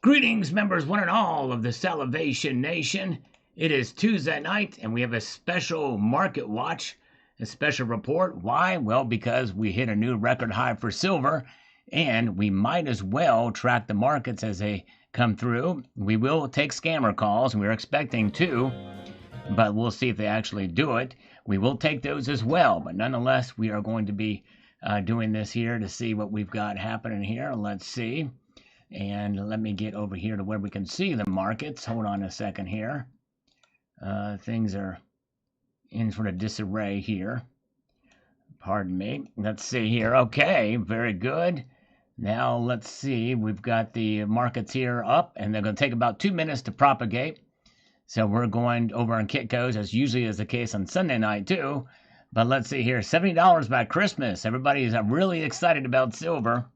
Greetings, members one and all of the Salivation Nation. It is Tuesday night, and we have a special market watch, a special report. Why? Well, because we hit a new record high for silver, and we might as well track the markets as they come through. We will take scammer calls, and we're expecting to, but we'll see if they actually do it. We will take those as well, but nonetheless, we are going to be doing this here to see what we've got happening here. Let's see. And let me get over here to where we can see the markets. Hold on a second here. Things are in sort of disarray here. Pardon me. Let's see here. Okay, very good. Now let's see. We've got the markets here up, and they're going to take about 2 minutes to propagate. So we're going over on Kitco's, as usually is the case on Sunday night too. But let's see here. $70 by Christmas. Everybody is really excited about silver.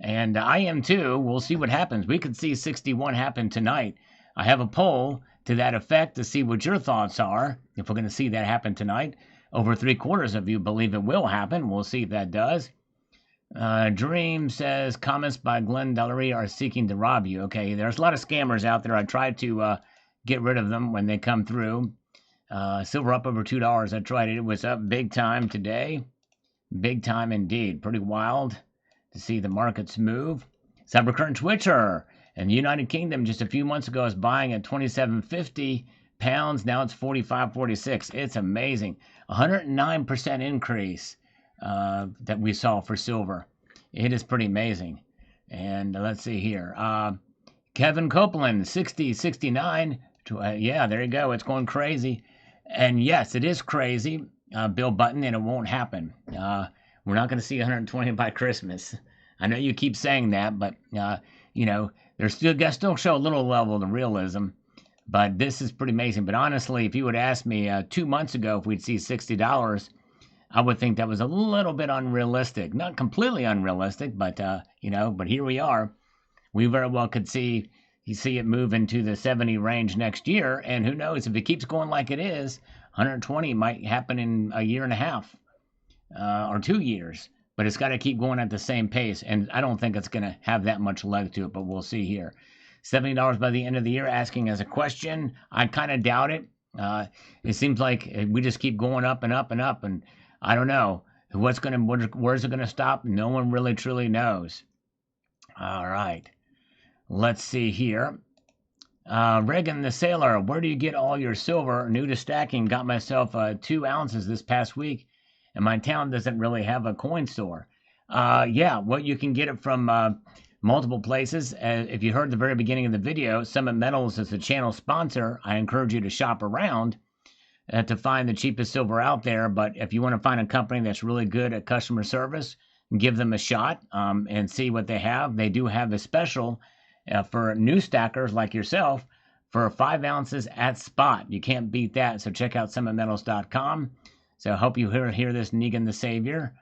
And I am too. We'll see what happens. We could see 61 happen tonight. I have a poll to that effect to see what your thoughts are. If we're going to see that happen tonight, over 3/4 of you believe it will happen. We'll see if that does. Dream says comments by Glenn Dellery are seeking to rob you. Okay, there's a lot of scammers out there. I tried to get rid of them when they come through. Silver up over $2. I tried it. It was up big time today. Big time indeed. Pretty wild to see the markets move. Cybercurrent Twitcher in the United Kingdom just a few months ago was buying at 27.50 pounds. Now it's 45.46. It's amazing. 109% increase that we saw for silver. It is pretty amazing. And let's see here. Kevin Copeland, 60.69. Yeah, there you go. It's going crazy. And yes, it is crazy, Bill Button, and it won't happen. We're not going to see 120 by Christmas. I know you keep saying that, but you know, there's still show a little level of realism. But this is pretty amazing. But honestly, if you would ask me 2 months ago if we'd see $60, I would think that was a little bit unrealistic. Not completely unrealistic, but you know, but here we are. We very well could see it move into the 70 range next year, and who knows, if it keeps going like it is, 120 might happen in a year and a half. Or 2 years, but it's got to keep going at the same pace, and I don't think it's going to have that much leg to it, but we'll see here. $70 by the end of the year, asking as a question. I kind of doubt it. It seems like we just keep going up and up and up, and I don't know where's it going to stop. No one really truly knows. All right, let's see here. Reagan the Sailor, where do you get all your silver? New to stacking, got myself 2 ounces this past week. And my town doesn't really have a coin store. Yeah, well, you can get it from multiple places. If you heard the very beginning of the video, Summit Metals is the channel sponsor. I encourage you to shop around to find the cheapest silver out there. But if you want to find a company that's really good at customer service, give them a shot and see what they have. They do have a special for new stackers like yourself for 5 ounces at spot. You can't beat that. So check out summitmetals.com. So I hope you hear this, Negan the Savior.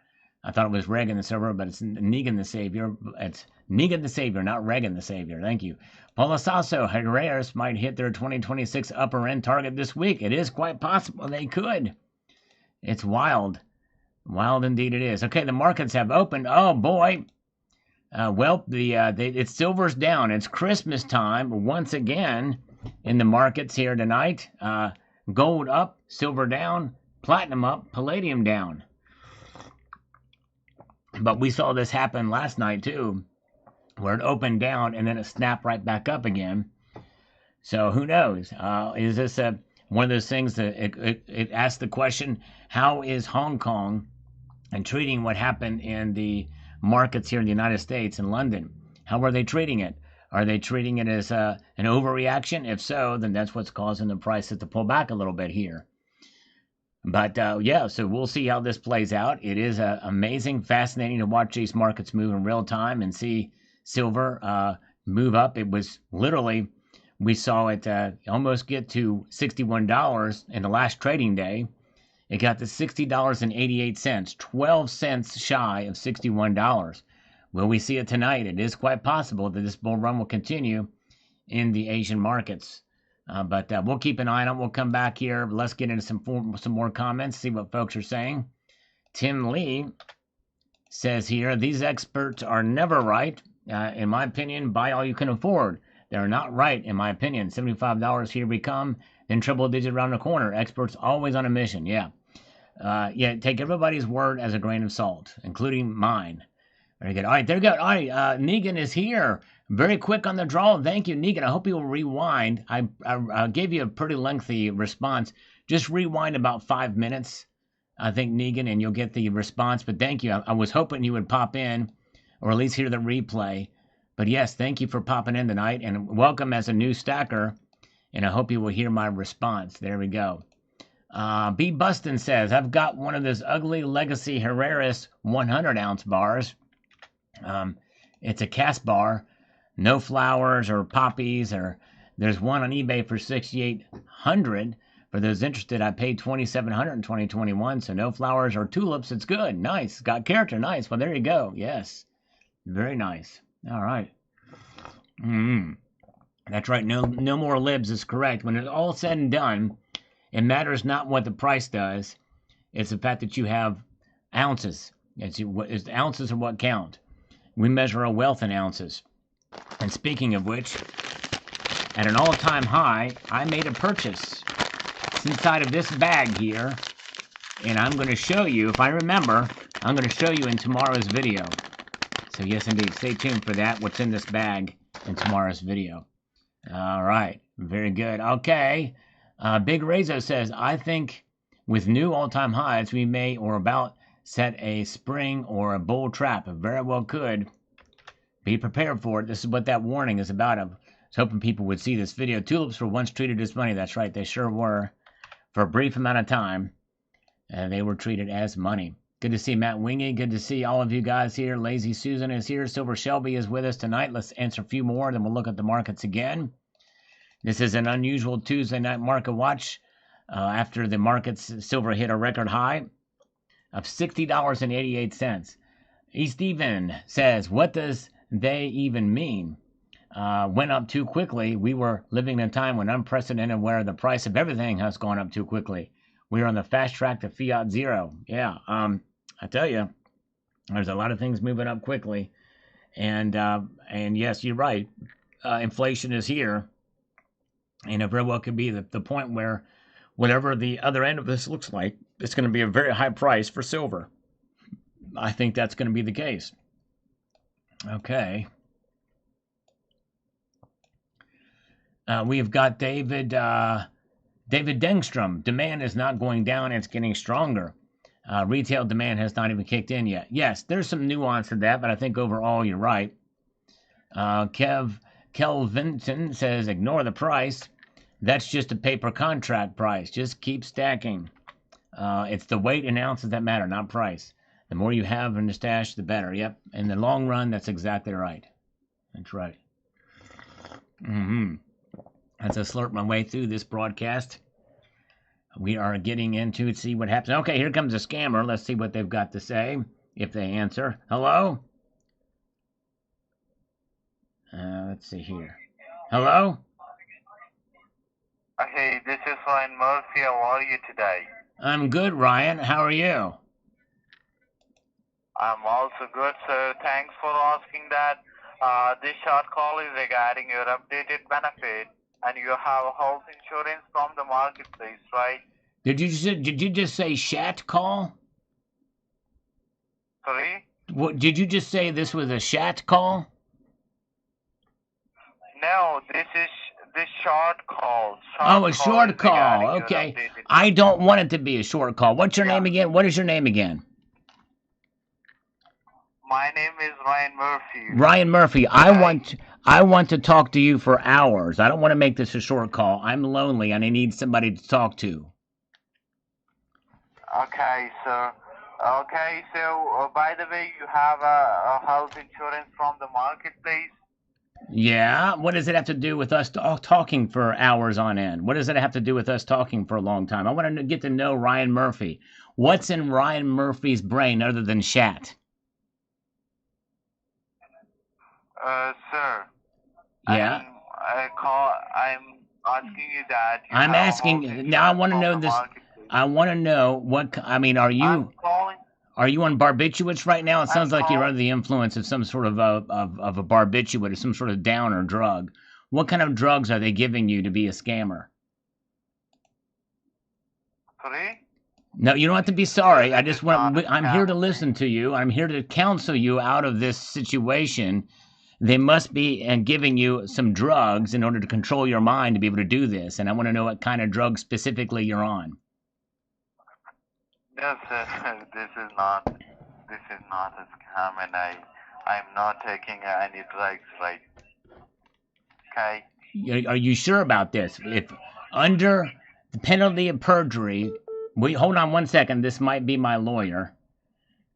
I thought it was Reagan the Savior, but it's Negan the Savior. It's Negan the Savior, not Reagan the Savior. Thank you. Polisaso Herreras might hit their 2026 upper end target this week. It is quite possible they could. It's wild. Wild indeed it is. Okay, the markets have opened. Oh, boy. Well, it's silver's down. It's Christmas time once again in the markets here tonight. Gold up, silver down. Platinum up, palladium down. But we saw this happen last night too, where it opened down and then it snapped right back up again. So who knows? Is this one of those things that it asks the question, how is Hong Kong and treating what happened in the markets here in the United States and London? How are they treating it? Are they treating it as an overreaction? If so, then that's what's causing the prices to pull back a little bit here. But yeah, so we'll see how this plays out. It is amazing, fascinating to watch these markets move in real time and see silver move up. It was literally, we saw it almost get to $61 in the last trading day. It got to $60.88, 12 cents shy of $61. Will we see it tonight? It is quite possible that this bull run will continue in the Asian markets. But we'll keep an eye on it. We'll come back here. Let's get into some more comments, see what folks are saying. Tim Lee says here, these experts are never right. In my opinion, buy all you can afford. They're not right, in my opinion. $75, here we come. Then triple digit around the corner. Experts always on a mission. Yeah. Yeah, take everybody's word as a grain of salt, including mine. Very good. All right, there we go. All right, Negan is here. Very quick on the draw. Thank you, Negan. I hope you'll rewind. I gave you a pretty lengthy response. Just rewind about 5 minutes, I think, Negan, and you'll get the response. But thank you. I was hoping you would pop in, or at least hear the replay. But yes, thank you for popping in tonight, and welcome as a new stacker. And I hope you will hear my response. There we go. B. Bustin says, I've got one of those ugly Legacy Herreras 100-ounce bars. It's a cast bar, no flowers or poppies. Or there's one on eBay for $6,800. For those interested, I paid $2,700 in 2021. So no flowers or tulips. It's good, nice, got character, nice. Well, there you go. Yes, very nice. All right. That's right. No more libs is correct. When it's all said and done, it matters not what the price does. It's the fact that you have ounces. It's ounces are what count. We measure our wealth in ounces. And speaking of which, at an all-time high, I made a purchase. It's inside of this bag here. And I'm going to show you, if I remember, I'm going to show you in tomorrow's video. So yes, indeed, stay tuned for that, what's in this bag in tomorrow's video. All right, very good. Okay. Big Rezo says, I think with new all-time highs, we may or about set a spring or a bull trap. It very well could. Be prepared for it. This is what that warning is about. I was hoping people would see this video. Tulips were once treated as money. That's right, they sure were. For a brief amount of time, they were treated as money. Good to see Matt Wingy. Good to see all of you guys here. Lazy Susan is here. Silver Shelby is with us tonight. Let's answer a few more, then we'll look at the markets again. This is an unusual Tuesday night market watch after the markets silver hit a record high of $60.88. East Even says, what does they even mean? Went up too quickly. We were living in a time when unprecedented where the price of everything has gone up too quickly. We are on the fast track to fiat zero. Yeah, I tell you, there's a lot of things moving up quickly. And yes, you're right. Inflation is here. And it very well could be the point where whatever the other end of this looks like, it's going to be a very high price for silver. I think that's going to be the case. Okay. We've got David Dengstrom. Demand is not going down. It's getting stronger. Retail demand has not even kicked in yet. Yes, there's some nuance to that, but I think overall you're right. Kelvinton says, ignore the price. That's just a paper contract price. Just keep stacking. It's the weight in ounces that matter, not price. The more you have in the stash, the better. Yep. In the long run, that's exactly right. That's right. As I slurp my way through this broadcast, we are getting into it, see what happens. Okay, here comes a scammer. Let's see what they've got to say, if they answer. Hello? Let's see here. Hello? Hey, this is Ryan Murphy. How are you today? I'm good, Ryan. How are you? I'm also good, so thanks for asking that. This short call is regarding your updated benefit, and you have health insurance from the marketplace, right? Did you just say chat call? Sorry? What, did you just say this was a chat call? No, this is this short call. A short call. Okay. I don't want it to be a short call. What's your name again? What is your name again? My name is Ryan Murphy. Ryan Murphy. I want to talk to you for hours. I don't want to make this a short call. I'm lonely and I need somebody to talk to. Okay, so by the way, you have a health insurance from the marketplace. Yeah, what does it have to do with us talking for hours on end? What does it have to do with us talking for a long time? I want to get to know Ryan Murphy. What's in Ryan Murphy's brain other than chat? Sir. Yeah. I'm asking you that. I'm asking now. I want to know this. I want to know what. I mean, are you on barbiturates right now? It sounds like you're under the influence of some sort of a barbiturate or some sort of downer drug. What kind of drugs are they giving you to be a scammer? Sorry? No, you don't have to be Sir, sorry. I this just is not want. a I'm here scam to thing. listen to you. I'm here to counsel you out of this situation. They must be and giving you some drugs in order to control your mind to be able to do this. And I want to know what kind of drugs specifically you're on. Yes, sir. This is not a scam, and I'm not taking any drugs, right? Okay. Are you sure about this? If under the penalty of perjury, hold on one second. This might be my lawyer.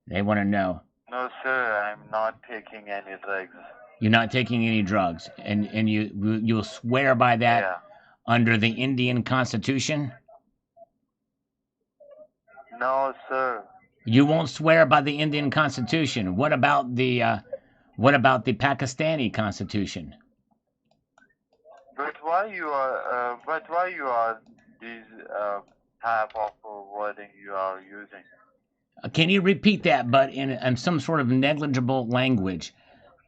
They want to know. No, sir. I'm not taking any drugs. You're not taking any drugs, and you'll swear by that Yeah. under the Indian Constitution. No, sir. You won't swear by the Indian Constitution. What about the Pakistani Constitution? But why you are these type of wording you are using? Can you repeat that, but in some sort of negligible language?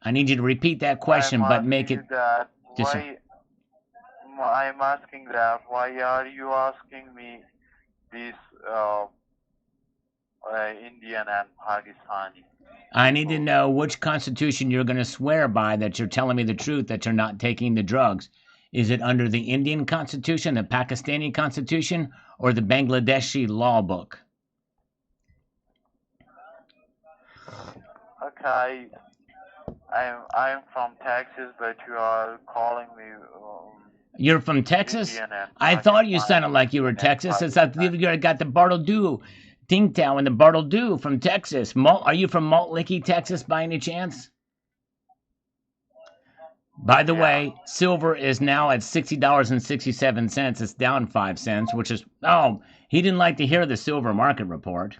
I need you to repeat that question, I'm but make asking it you that just. I'm asking that why are you asking me these Indian and Pakistani? I need to know which constitution you're going to swear by that you're telling me the truth that you're not taking the drugs. Is it under the Indian Constitution, the Pakistani Constitution, or the Bangladeshi law book? Okay, I'm from Texas, but you are calling me You're from Texas? Indian and I thought you Pakistani. sounded like you were Indian and Texas. Since I believe Pakistani. you got the Bartle Dingtown and the Bartle from Texas. Are you from Malt Licky, Texas, by any chance? By the Yeah. way, silver is now at $60.67. It's down 5 cents, which is, he didn't like to hear the silver market report.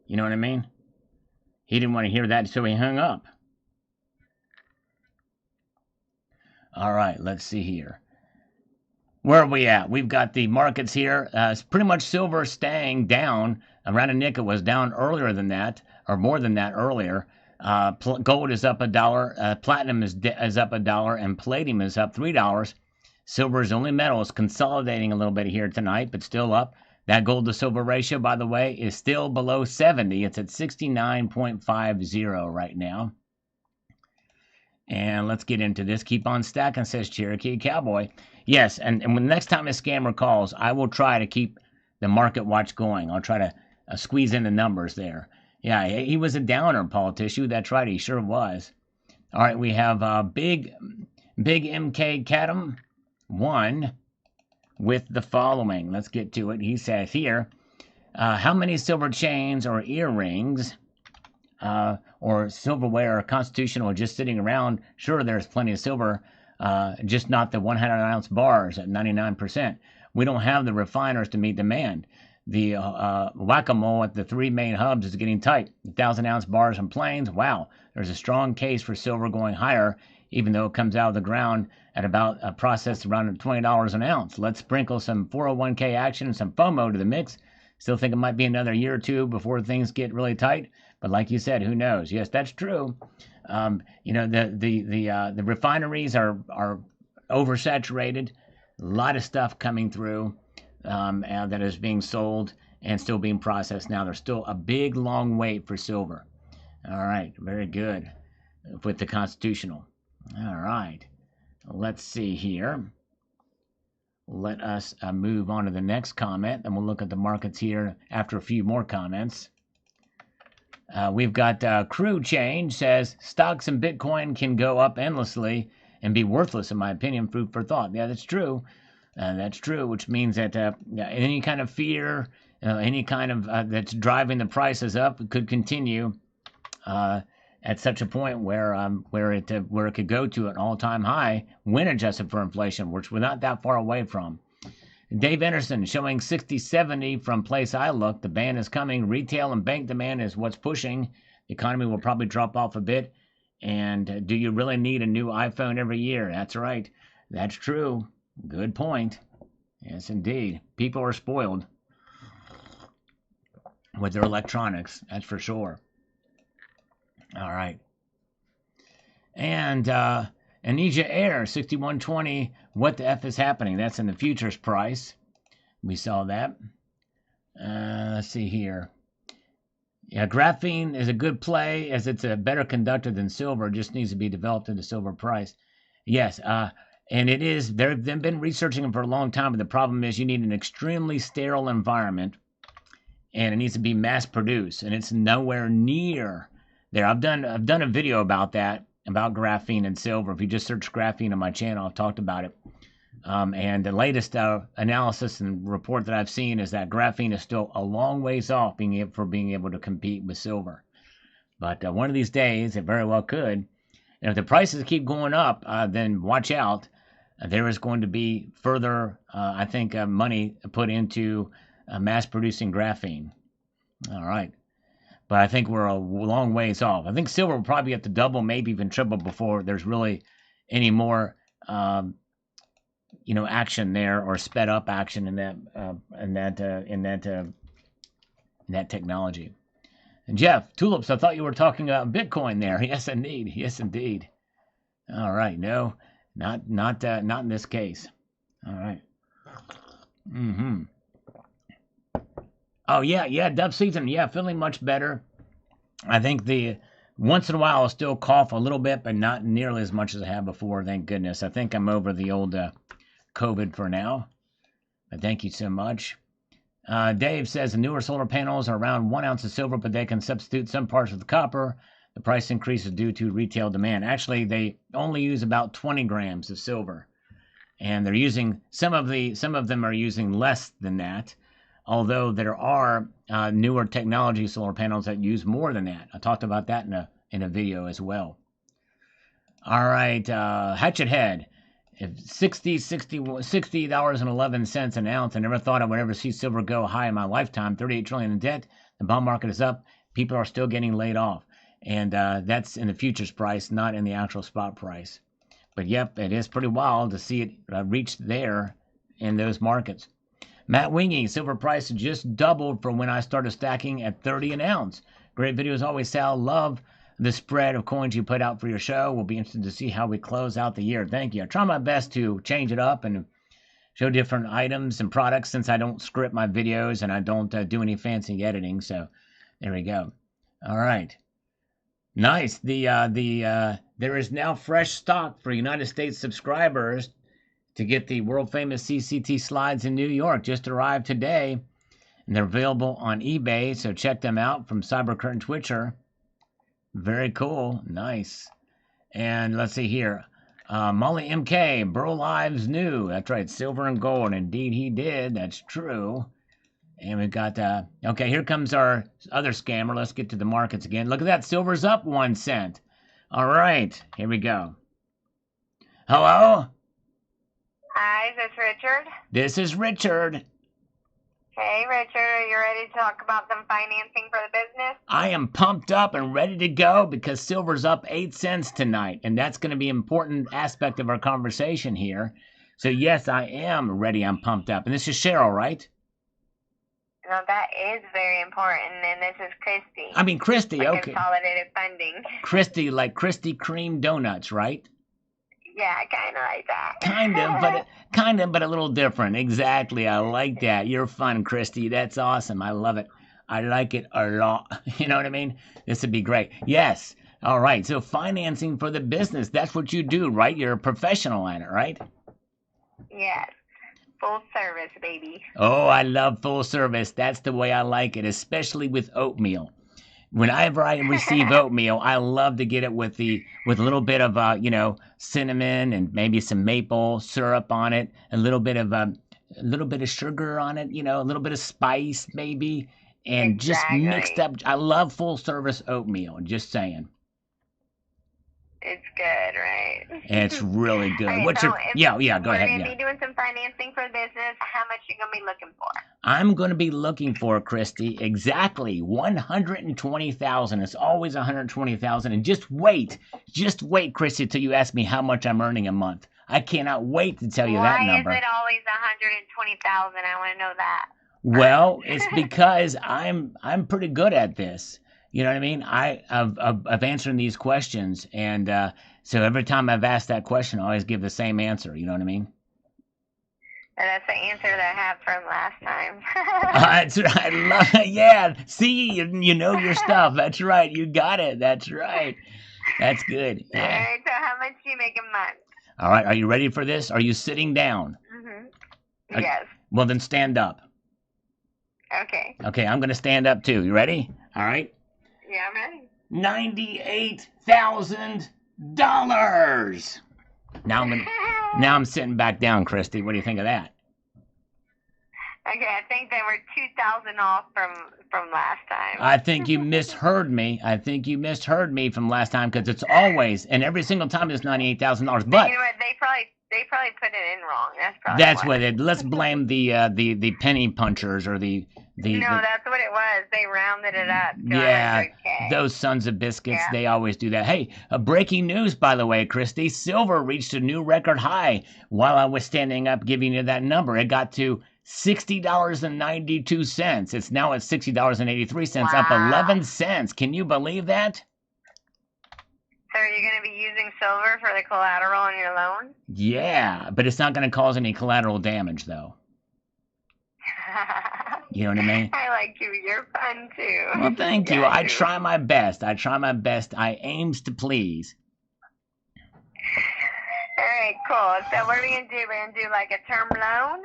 You know what I mean? He didn't want to hear that, so he hung up. All right, let's see here. Where are we at? We've got the markets here. It's pretty much silver staying down. Around a nickel was down earlier than that, or more than that earlier. Gold is up $1. Platinum is up $1, and palladium is up $3. Silver is the only metal. It's consolidating a little bit here tonight, but still up. That gold to silver ratio, by the way, is still below 70. It's at 69.50 right now. And let's get into this. Keep on stacking, says Cherokee Cowboy. Yes, and when the next time a scammer calls, I will try to keep the market watch going. I'll try to squeeze in the numbers there. Yeah, he was a downer, politician. That's right, he sure was. All right, we have big MK Cadam 1 with the following. Let's get to it. He says here, how many silver chains or earrings or silverware or constitutional just sitting around? Sure, there's plenty of silver, just not the 100-ounce bars at 99%. We don't have the refiners to meet demand. The whack-a-mole at the three main hubs is getting tight. 1,000-ounce bars and planes, wow, there's a strong case for silver going higher, even though it comes out of the ground at about a process around $20 an ounce. Let's sprinkle some 401k action and some FOMO to the mix. Still think it might be another year or two before things get really tight. But like you said, who knows? Yes, that's true. The refineries are oversaturated. A lot of stuff coming through that is being sold and still being processed now. There's still a big, long wait for silver. All right, very good with the constitutional. All right, let's see here. Let us move on to the next comment, and we'll look at the markets here after a few more comments. We've got Crew Change says stocks and Bitcoin can go up endlessly and be worthless, in my opinion. Food for thought. Yeah, that's true. That's true, which means that any kind of fear, any kind of that's driving the prices up could continue at such a point where it could go to an all-time high when adjusted for inflation, which we're not that far away from. Dave Anderson showing 60-70 from place I look. The ban is coming. Retail and bank demand is what's pushing. The economy will probably drop off a bit. And do you really need a new iPhone every year? That's right. That's true. Good point. Yes, indeed. People are spoiled with their electronics. That's for sure. All right. And Anesia Air 6120. What the F is happening? That's in the futures price. We saw that. Let's see here. Yeah, graphene is a good play as it's a better conductor than silver. It just needs to be developed into silver price. Yes, and it is. They've been researching them for a long time, but the problem is you need an extremely sterile environment, and it needs to be mass produced, and it's nowhere near there. I've done a video about that, about graphene and silver. If you just search graphene on my channel, I've talked about it. And the latest analysis and report that I've seen is that graphene is still a long ways off being able to compete with silver. But one of these days, it very well could. And if the prices keep going up, then watch out. There is going to be further, I think, money put into mass producing graphene. All right. But I think we're a long ways off. I think silver will probably have to double, maybe even triple before there's really any more action there, or sped up action in that technology. And Jeff Tulips, I thought you were talking about Bitcoin there. Yes, indeed. Yes, indeed. All right. No, not in this case. All right. Oh yeah. Dove season. Yeah, feeling much better. I think the once in a while I'll still cough a little bit, but not nearly as much as I have before. Thank goodness. I think I'm over the old COVID for now. But thank you so much. Dave says the newer solar panels are around 1 ounce of silver, but they can substitute some parts of the copper. The price increase is due to retail demand. Actually, they only use about 20 grams of silver, and they're using some of them are using less than that. Although there are newer technology solar panels that use more than that. I talked about that in a video as well. All right, Hatchet Head. If $60.11 an ounce. I never thought I would ever see silver go high in my lifetime. 38 trillion in debt. The bond market is up. People are still getting laid off, and that's in the futures price, not in the actual spot price. But yep, it is pretty wild to see it reach there in those markets. Matt Wingy, silver price just doubled from when I started stacking at 30 an ounce. Great videos always, Sal. Love the spread of coins you put out for your show. We'll be interested to see how we close out the year. Thank you. I try my best to change it up and show different items and products, since I don't script my videos and I don't do any fancy editing. So there we go. All right. Nice. There is now fresh stock for United States subscribers to get the world famous CCT slides in New York. Just arrived today, and they're available on eBay. So check them out from Cybercurtain Twitcher. Very cool. Nice. And let's see here. Molly MK, Burl Lives New. That's right. Silver and gold. Indeed, he did. That's true. And we've got, okay, here comes our other scammer. Let's get to the markets again. Look at that. Silver's up 1 cent. All right. Here we go. Hello? Hi, is this Richard? This is Richard. Hey, Richard, are you ready to talk about some financing for the business? I am pumped up and ready to go because silver's up 8 cents tonight, and that's going to be an important aspect of our conversation here. So, yes, I am ready. I'm pumped up. And this is Cheryl, right? No, that is very important, and this is Christy. I mean, Christy, like okay. Consolidated Funding. Christy, like Krispy Kreme donuts, right? Yeah, kind of like that. kind of, but a little different. Exactly. I like that. You're fun, Christy. That's awesome. I love it. I like it a lot. You know what I mean? This would be great. Yes. All right. So financing for the business. That's what you do, right? You're a professional at it, right? Yes. Full service, baby. Oh, I love full service. That's the way I like it, especially with oatmeal. Whenever I receive oatmeal, I love to get it with a little bit of cinnamon and maybe some maple syrup on it, a little bit of sugar on it, a little bit of spice maybe, and exactly. Just mixed up. I love full service oatmeal. Just saying. It's good, right? It's really good. Okay, Go ahead. We're Yeah. going to be doing some financing for business. How much are you going to be looking for? I'm going to be looking for, Christy, exactly $120,000. It's always $120,000. And just wait, Christy, till you ask me how much I'm earning a month. I cannot wait to tell you that number. Why is it always $120,000? I want to know that. Well, it's because I'm pretty good at this. You know what I mean? Of answering these questions, and so every time I've asked that question, I always give the same answer. You know what I mean? And that's the answer that I had from last time. That's right. I love it. Yeah. See, you know your stuff. That's right. You got it. That's right. That's good. All Yeah. right, so how much do you make a month? All right. Are you ready for this? Are you sitting down? Mm-hmm. Yes. Well, then stand up. Okay. Okay, I'm gonna stand up too. You ready? All right. Yeah, I'm ready. $98,000. Now I'm sitting back down, Christy. What do you think of that? Okay, I think they were 2,000 off from last time. I think you misheard me. I think you misheard me from last time because it's always and every single time it's $98,000. But you know what? They probably put it in wrong. That's what it. Let's blame the penny punchers or the. No, that's what it was. They rounded it up to Yeah, 100K. those sons of biscuits. Yeah. They always do that. Hey, breaking news, by the way, Christy. Silver reached a new record high while I was standing up giving you that number. It got to $60.92. It's now at $60.83, up 11 cents. Can you believe that? So are you going to be using silver for the collateral on your loan? Yeah, but it's not going to cause any collateral damage, though. You know what I mean? I like you. You're fun, too. Well, thank you. I try my best. I aims to please. All right, cool. So what are we going to do? We're going to do like a term loan?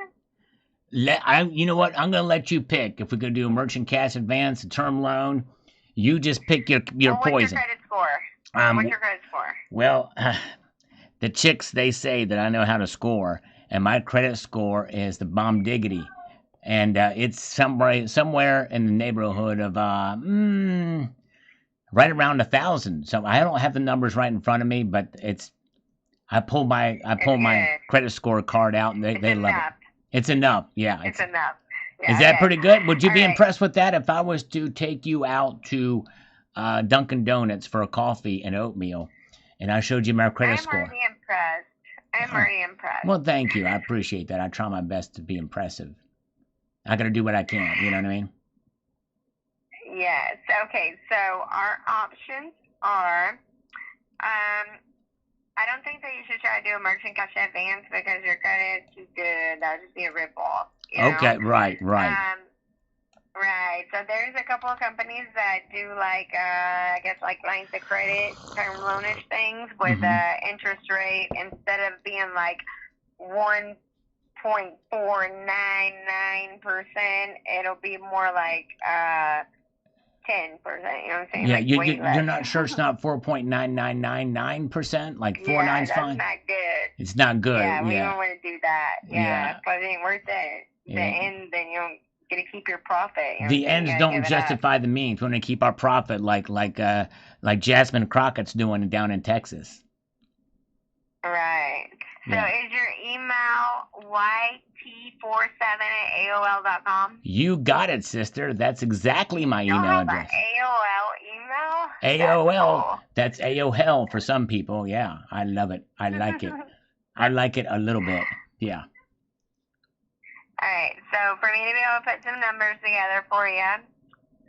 You know what? I'm going to let you pick. If we're going to do a merchant cash advance, a term loan, you just pick your What's poison. What's your credit score? What's your credit score? Well, the chicks, they say that I know how to score, and my credit score is the bomb diggity. And it's somewhere in the neighborhood of right around 1,000. So I don't have the numbers right in front of me, but I pull my credit score card out, and they love it. It's enough. Yeah, it's enough. Yeah, is that pretty good? Would you be impressed with that if I was to take you out to Dunkin' Donuts for a coffee and oatmeal, and I showed you my credit score? I'm already impressed. Well, thank you. I appreciate that. I try my best to be impressive. I gotta do what I can, you know what I mean? Yes. Okay, so our options are, I don't think that you should try to do a merchant cash advance because your credit's too good. That would just be a ripoff. Okay, right. Right. So there's a couple of companies that do like, I guess like lines of credit, term loanish things with interest rate instead of being like 1.499%, it'll be more like 10%. You know what I'm saying? Yeah, like you're not sure it's not 4.9999%? Like 4 nine's fine? That's not good. It's not good. Yeah, we don't want to do that. Yeah. Because it ain't worth it. The end, then you don't get to keep your profit. You know the ends don't justify the means. We want to keep our profit like Jasmine Crockett's doing down in Texas. Right. So is your email yt47@aol.com? You got it, sister. That's exactly my email address. AOL email? AOL. That's AOL for some people. Yeah, I love it. I like it. I like it a little bit. Yeah. All right. So for me to be able to put some numbers together for you,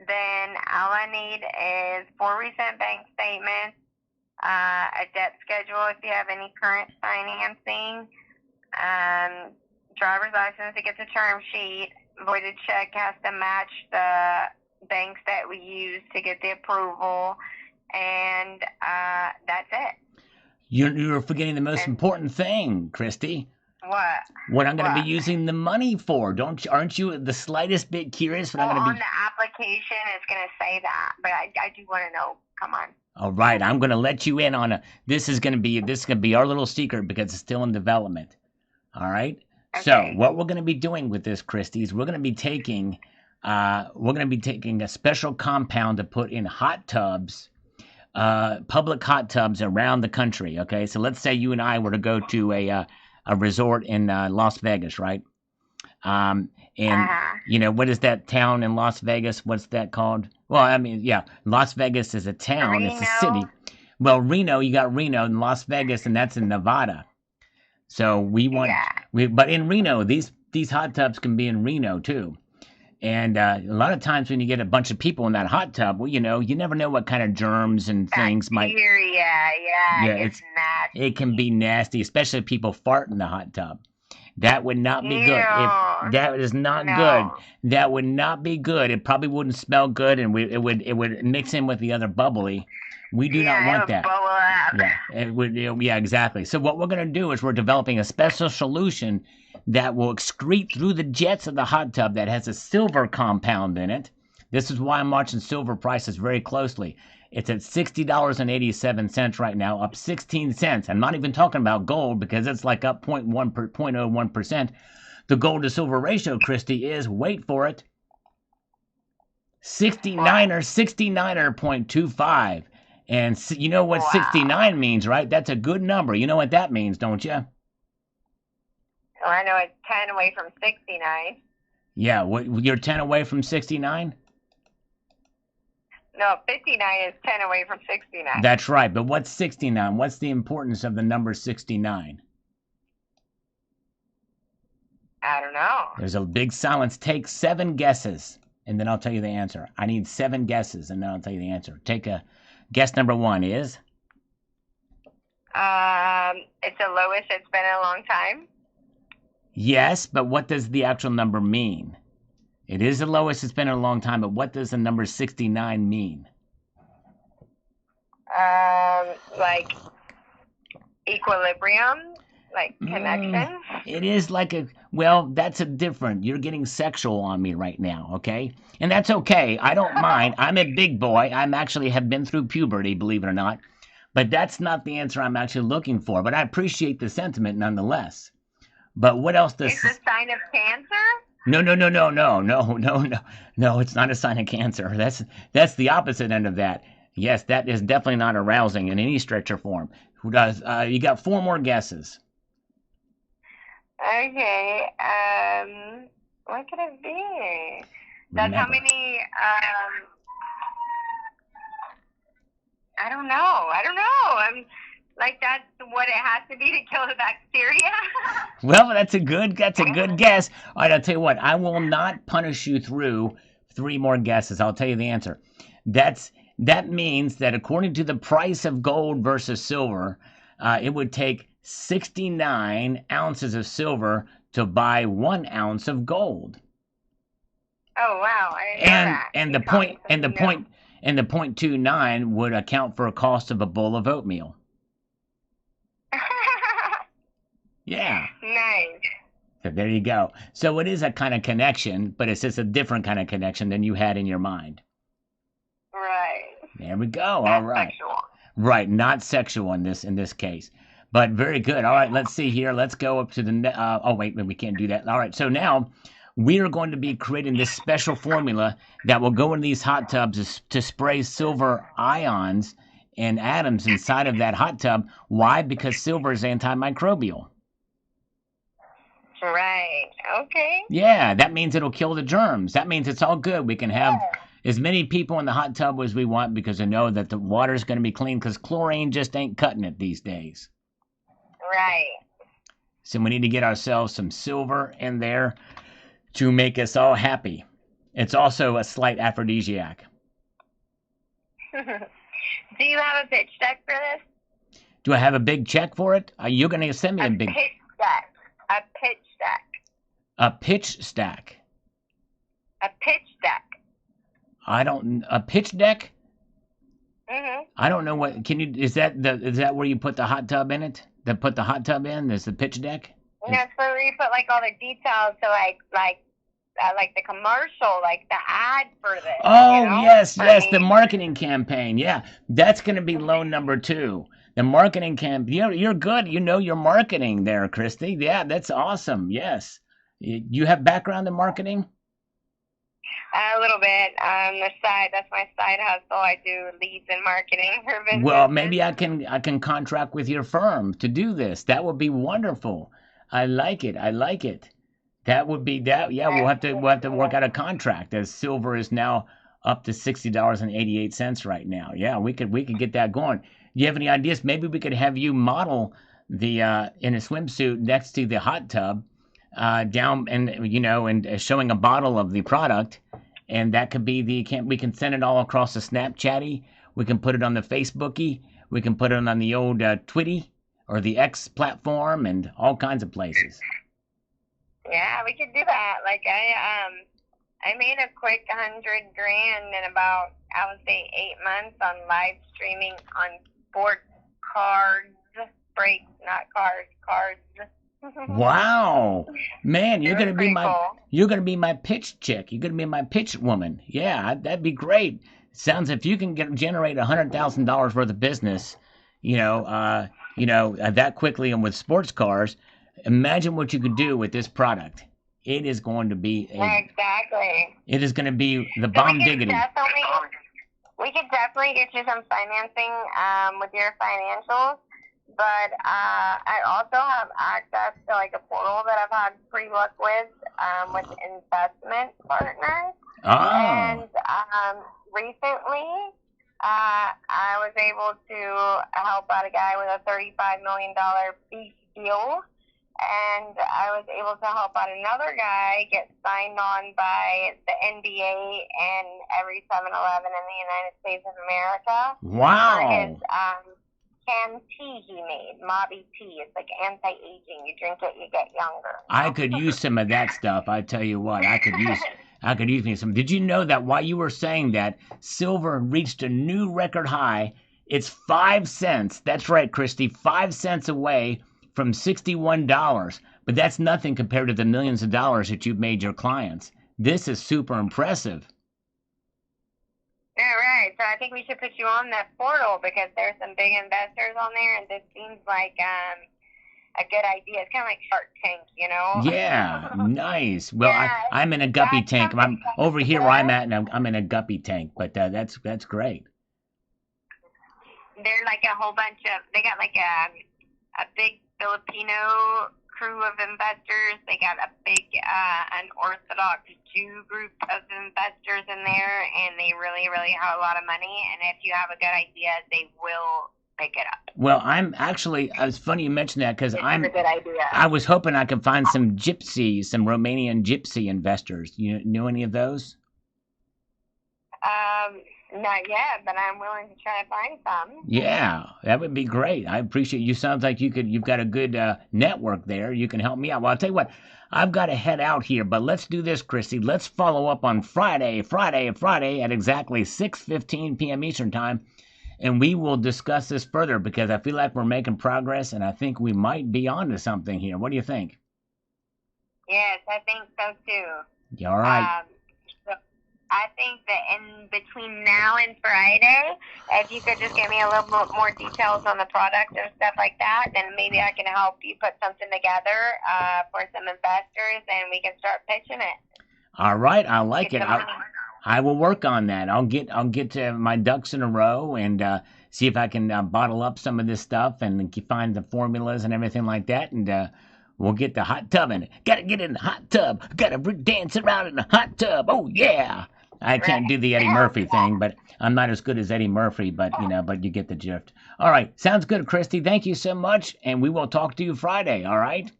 then all I need is 4 recent bank statements, a debt schedule if you have any current financing, driver's license to get the term sheet, voided check has to match the banks that we use to get the approval, and that's it. You're forgetting the most important thing, Christy. What I'm going to be using the money for. Aren't you the slightest bit curious what I'm going to be... on the application it's going to say that, but I do want to know. Come on. All right, I'm going to let you in on this is going to be our little secret because it's still in development. All right? Okay. So, what we're going to be doing with this, Christy, is we're going to be taking a special compound to put in hot tubs, public hot tubs around the country, okay? So, let's say you and I were to go to a resort in Las Vegas, right? You know, what is that town in Las Vegas? What's that called? Well, I mean, yeah, Las Vegas is a town. Reno? It's a city. Well, Reno, you got Reno and Las Vegas, and that's in Nevada. So we want, but in Reno, these hot tubs can be in Reno too. And a lot of times when you get a bunch of people in that hot tub, well, you never know what kind of germs and things might. Bacteria, yeah, Yeah, it's nasty. it can be nasty, especially if people fart in the hot tub. That would not be good. If Ew. that is not good, No. that would not be good. It probably wouldn't smell good, and it would mix in with the other bubbly. We do not Yeah, want it'll that. bubble up. Yeah, it would. Yeah, exactly. So what we're gonna do is we're developing a special solution that will excrete through the jets of the hot tub that has a silver compound in it. This is why I'm watching silver prices very closely. It's at $60.87 right now, up 16 cents. I'm not even talking about gold because it's like up 0.01%. The gold to silver ratio, Christy, is, wait for it, 69er 0.25. And you know what 69 means, right? That's a good number. You know what that means, don't you? Well, I know it's 10 away from 69. Yeah, you're 10 away from 69? No, 59 is 10 away from 69. That's right, but what's 69? What's the importance of the number 69? I don't know. There's a big silence. Take 7 guesses, and then I'll tell you the answer. I need 7 guesses, and then I'll tell you the answer. Take a guess. Number 1 is? It's the lowest it's been in a long time. Yes, but what does the actual number mean? It is the lowest it's been in a long time, but what does the number 69 mean? Like equilibrium, like connection. It is like that's a different. You're getting sexual on me right now, okay? And that's okay. I don't mind. I'm a big boy. I'm actually have been through puberty, believe it or not. But that's not the answer I'm actually looking for. But I appreciate the sentiment nonetheless. But what else does... It's a sign of cancer? No. It's not a sign of cancer. That's the opposite end of that. Yes, that is definitely not arousing in any stretch or form. Who does? You got 4 more guesses. Okay. What could it be? That's how many. I don't know. I'm like, that's what it has to be to kill the bacteria. Well, that's a good guess. All right, I'll tell you what. I will not punish you through 3 more guesses. I'll tell you the answer. That means that according to the price of gold versus silver, it would take 69 ounces of silver to buy 1 ounce of gold. Oh wow! I didn't know that. And the 0.29 would account for a cost of a bowl of oatmeal. Yeah. Nice. So there you go. So it is a kind of connection, but it's just a different kind of connection than you had in your mind. Right. There we go. Not All right. sexual. Right, not sexual in this case. But very good. All right, let's see here. Let's go up to the oh wait, we can't do that. All right. So now we are going to be creating this special formula that will go in these hot tubs to spray silver ions and atoms inside of that hot tub. Why? Because silver is antimicrobial. Right. Okay. Yeah, that means it'll kill the germs. That means it's all good. We can have as many people in the hot tub as we want because I know that the water is going to be clean because chlorine just ain't cutting it these days. Right. So we need to get ourselves some silver in there to make us all happy. It's also a slight aphrodisiac. Do you have a pitch deck for this? Do I have a big check for it? You're going to send me a big... pitch deck. A pitch deck. A pitch stack. A pitch deck. A pitch deck? Mhm. I don't know what. Is that where you put the hot tub in it? That put the hot tub in? Is the pitch deck? And that's where you put like all the details. So like the commercial, like the ad for this. Oh, you know? yes, the marketing campaign. Yeah, that's going to be loan number 2. The marketing campaign. You're good. You know your marketing there, Christy. Yeah, that's awesome. Yes. You have background in marketing? A little bit on the side. That's my side hustle. I do leads in marketing for business. Well, maybe I can contract with your firm to do this. That would be wonderful. I like it. That would be that. Yeah, we'll have to work out a contract as silver is now up to $60.88 right now. Yeah, we could get that going. Do you have any ideas? Maybe we could have you model the in a swimsuit next to the hot tub, down and and showing a bottle of the product, and that could be we can send it all across the Snapchatty. We can put it on the Facebooky. We can put it on the old Twitty or the X platform and all kinds of places. Yeah, we could do that. Like I made a quick $100,000 in about, I would say, 8 months on live streaming on sports cards, breaks, not cars, cards. Wow, man, you're gonna be cool. you're gonna be my pitch chick. You're gonna be my pitch woman. Yeah, that'd be great. Sounds if you can generate $100,000 worth of business, that quickly and with sports cars. Imagine what you could do with this product. It is going to be exactly. It is going to be the bomb diggity. We could definitely get you some financing with your financials. But I also have access to like a portal that I've had pretty luck with investment partners. Oh. And recently, I was able to help out a guy with a $35 million beef deal. And I was able to help out another guy get signed on by the NBA and every 7-Eleven in the United States of America. Wow. For his canned tea he made, Mobby tea. It's like anti-aging. You drink it, you get younger. I could use some of that stuff. I tell you what, I could use me some. Did you know that while you were saying that, silver reached a new record high? It's 5 cents. That's right, Christy. 5 cents away from $61. But that's nothing compared to the millions of dollars that you've made your clients. This is super impressive. Yeah, right. So I think we should put you on that portal because there's some big investors on there, and this seems like a good idea. It's kind of like Shark Tank, you know? Yeah, nice. Well, yeah, I'm in a guppy tank. I'm over here where I'm at, and I'm in a guppy tank. But that's great. They're like a whole bunch of. They got like a big Filipino crew of investors. They got a big unorthodox Jew group of investors in there, and they really, really have a lot of money. And if you have a good idea, they will pick it up. Well, it's funny you mentioned that because a good idea. I was hoping I could find some Romanian gypsy investors. You know any of those? Not yet, but I'm willing to try to find some. Yeah, that would be great. I appreciate you. Sounds like you've got a good network there. You can help me out. Well, I'll tell you what, I've got to head out here, but let's do this, Christy. Let's follow up on Friday at exactly 6:15 p.m. Eastern Time, and we will discuss this further because I feel like we're making progress, and I think we might be onto something here. What do you think? Yes, I think so too. Yeah, all right. I think that in between now and Friday, if you could just give me a little bit more details on the product and stuff like that, then maybe I can help you put something together for some investors, and we can start pitching it. All right, I like it. I will work on that. I'll get my ducks in a row and see if I can bottle up some of this stuff and find the formulas and everything like that, and we'll get the hot tub in it. Gotta get in the hot tub. Gotta dance around in the hot tub. Oh yeah. I can't do the Eddie Murphy thing, but I'm not as good as Eddie Murphy, but you get the drift. All right. Sounds good, Christy. Thank you so much, and we will talk to you Friday, all right?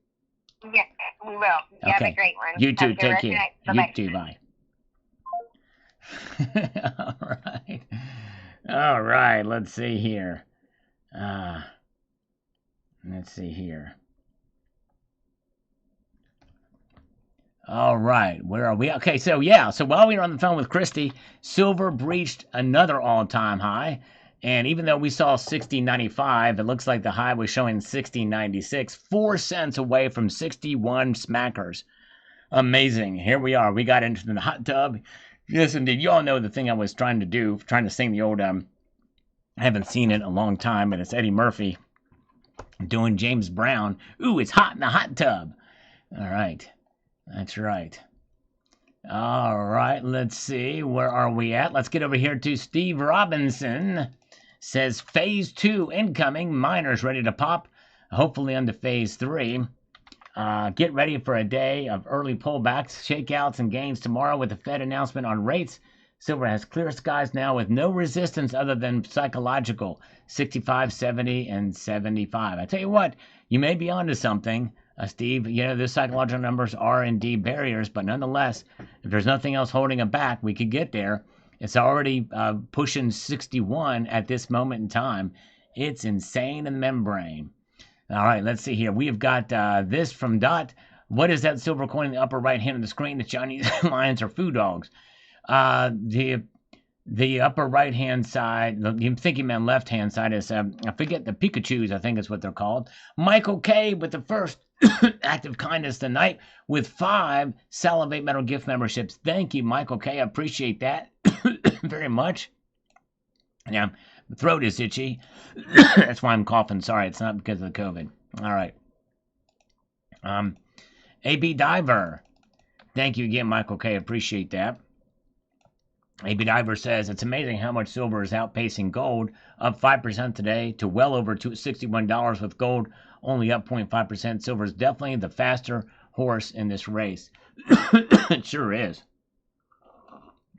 Yeah, we will. You have a great one. You too. Take care. You too. Bye. All right. Let's see here. All right, where are we? Okay, so while we were on the phone with Christy, silver breached another all-time high, and even though we saw 60.95, it looks like the high was showing 60.96, 4 cents away from 61 smackers. Amazing. Here we are. We got into the hot tub. Yes, indeed. You all know the thing I was trying to sing the old, I haven't seen it in a long time, but it's Eddie Murphy doing James Brown. Ooh, it's hot in the hot tub. All right. That's right. All right, let's see. Where are we at? Let's get over here to Steve Robinson. Says phase 2 incoming. Miners ready to pop. Hopefully into phase 3. Get ready for a day of early pullbacks, shakeouts, and gains tomorrow with the Fed announcement on rates. Silver has clear skies now with no resistance other than psychological. 65, 70, and 75. I tell you what, you may be onto something. Steve. Those psychological numbers are indeed barriers, but nonetheless, if there's nothing else holding it back, we could get there. It's already pushing 61 at this moment in time. It's insane in the membrane. All right, let's see here. We've got this from Dot. What is that silver coin in the upper right hand of the screen? The Chinese lions or food dogs? The upper right hand side, I'm thinking man left hand side is I forget, the Pikachus, I think is what they're called. Michael K with the first act of kindness tonight with 5 Salivate Metal gift memberships. Thank you, Michael K. I appreciate that very much. Yeah, the throat is itchy. That's why I'm coughing. Sorry, it's not because of the COVID. All right. AB Diver. Thank you again, Michael K. Appreciate that. AB Diver says, it's amazing how much silver is outpacing gold, up 5% today to well over $61 with gold only up 0.5%. Silver is definitely the faster horse in this race. It sure is.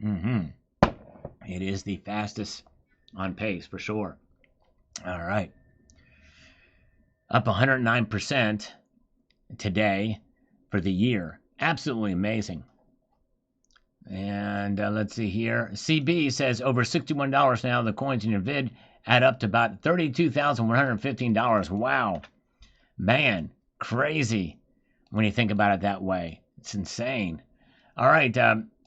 It is the fastest on pace for sure. All right. Up 109% today for the year. Absolutely amazing. And let's see here. CB says over $61 now. The coins in your vid add up to about $32,115. Wow. Man, crazy when you think about it that way. It's insane. All right,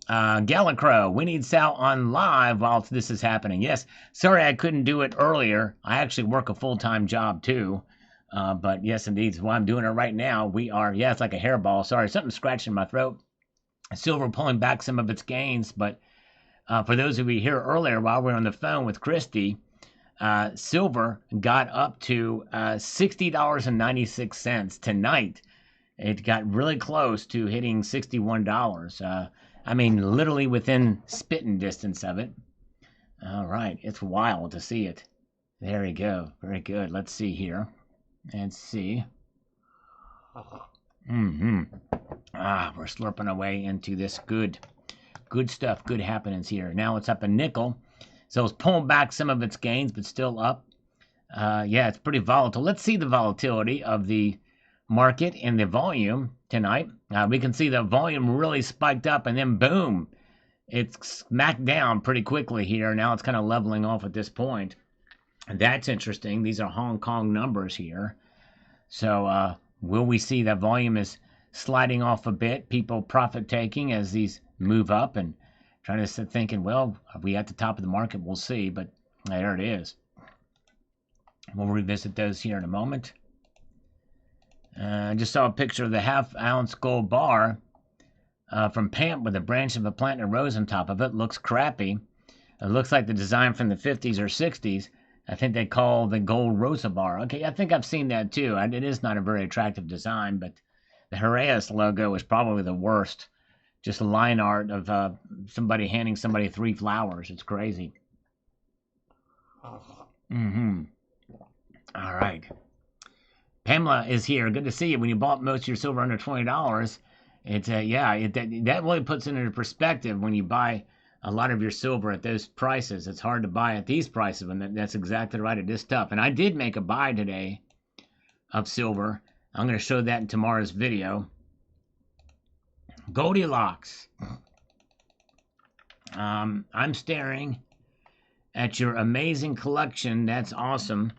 Galacrow, we need Sal on live while this is happening. Yes, sorry I couldn't do it earlier. I actually work a full-time job too. But yes, indeed, that's why I'm doing it right now. It's like a hairball. Sorry, something scratching my throat. Silver pulling back some of its gains, but for those of you here earlier while we were on the phone with Christy, silver got up to $60.96 tonight. It got really close to hitting $61. I mean, literally within spitting distance of it. All right, it's wild to see it. There we go. Very good. Let's see here. Let's see. We're slurping our way into this good stuff, good happenings here. Now it's up a nickel, so it's pulling back some of its gains, but still up. It's pretty volatile. Let's see the volatility of the market and the volume tonight. We can see the volume really spiked up, and then boom, it's smacked down pretty quickly here. Now it's kind of leveling off at this point. And that's interesting. These are Hong Kong numbers here. So will we see that volume is sliding off a bit, people profit taking as these move up, and trying to sit thinking, well, are we at the top of the market? We'll see, but there it is. We'll revisit those here in a moment. I just saw a picture of the half-ounce gold bar from Pamp with a branch of a plant and a rose on top of it. Looks crappy. It looks like the design from the 50s or 60s. I think they call the gold rosa bar. Okay, I think I've seen that too. It is not a very attractive design, but the Heraeus logo is probably the worst. Just a line art of somebody handing somebody 3 flowers. It's crazy. All right. Pamela is here. Good to see you. When you bought most of your silver under $20, it's that really puts it into perspective when you buy a lot of your silver at those prices. It's hard to buy at these prices, and that's exactly right. It is tough. And I did make a buy today of silver. I'm going to show that in tomorrow's video. Goldilocks. I'm staring at your amazing collection. That's awesome.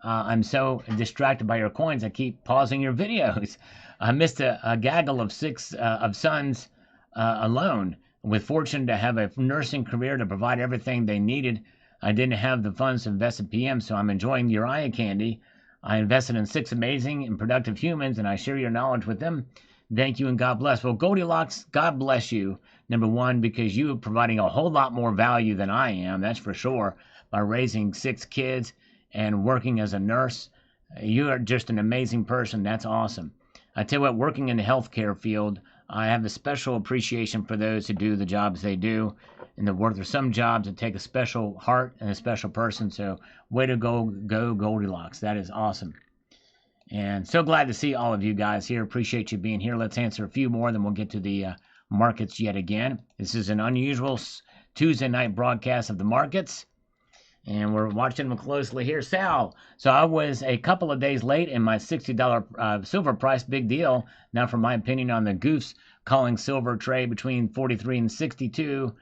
I'm so distracted by your coins, I keep pausing your videos. I missed a gaggle of 6 of sons alone. With fortune to have a nursing career to provide everything they needed, I didn't have the funds to invest in PM, so I'm enjoying your eye candy. I invested in 6 amazing and productive humans, and I share your knowledge with them. Thank you and God bless. Well, Goldilocks, God bless you, number one, because you are providing a whole lot more value than I am, that's for sure, by raising 6 kids and working as a nurse. You are just an amazing person. That's awesome. I tell you what, working in the healthcare field, I have a special appreciation for those who do the jobs they do and the work. There's some jobs that take a special heart and a special person. So way to go Goldilocks. That is awesome. And so glad to see all of you guys here. Appreciate you being here. Let's answer a few more, then we'll get to the markets yet again. This is an unusual Tuesday night broadcast of the markets. And we're watching them closely here. Sal, so I was a couple of days late in my $60 silver price. Big deal. Now for my opinion on the goofs calling silver trade between 43 and 62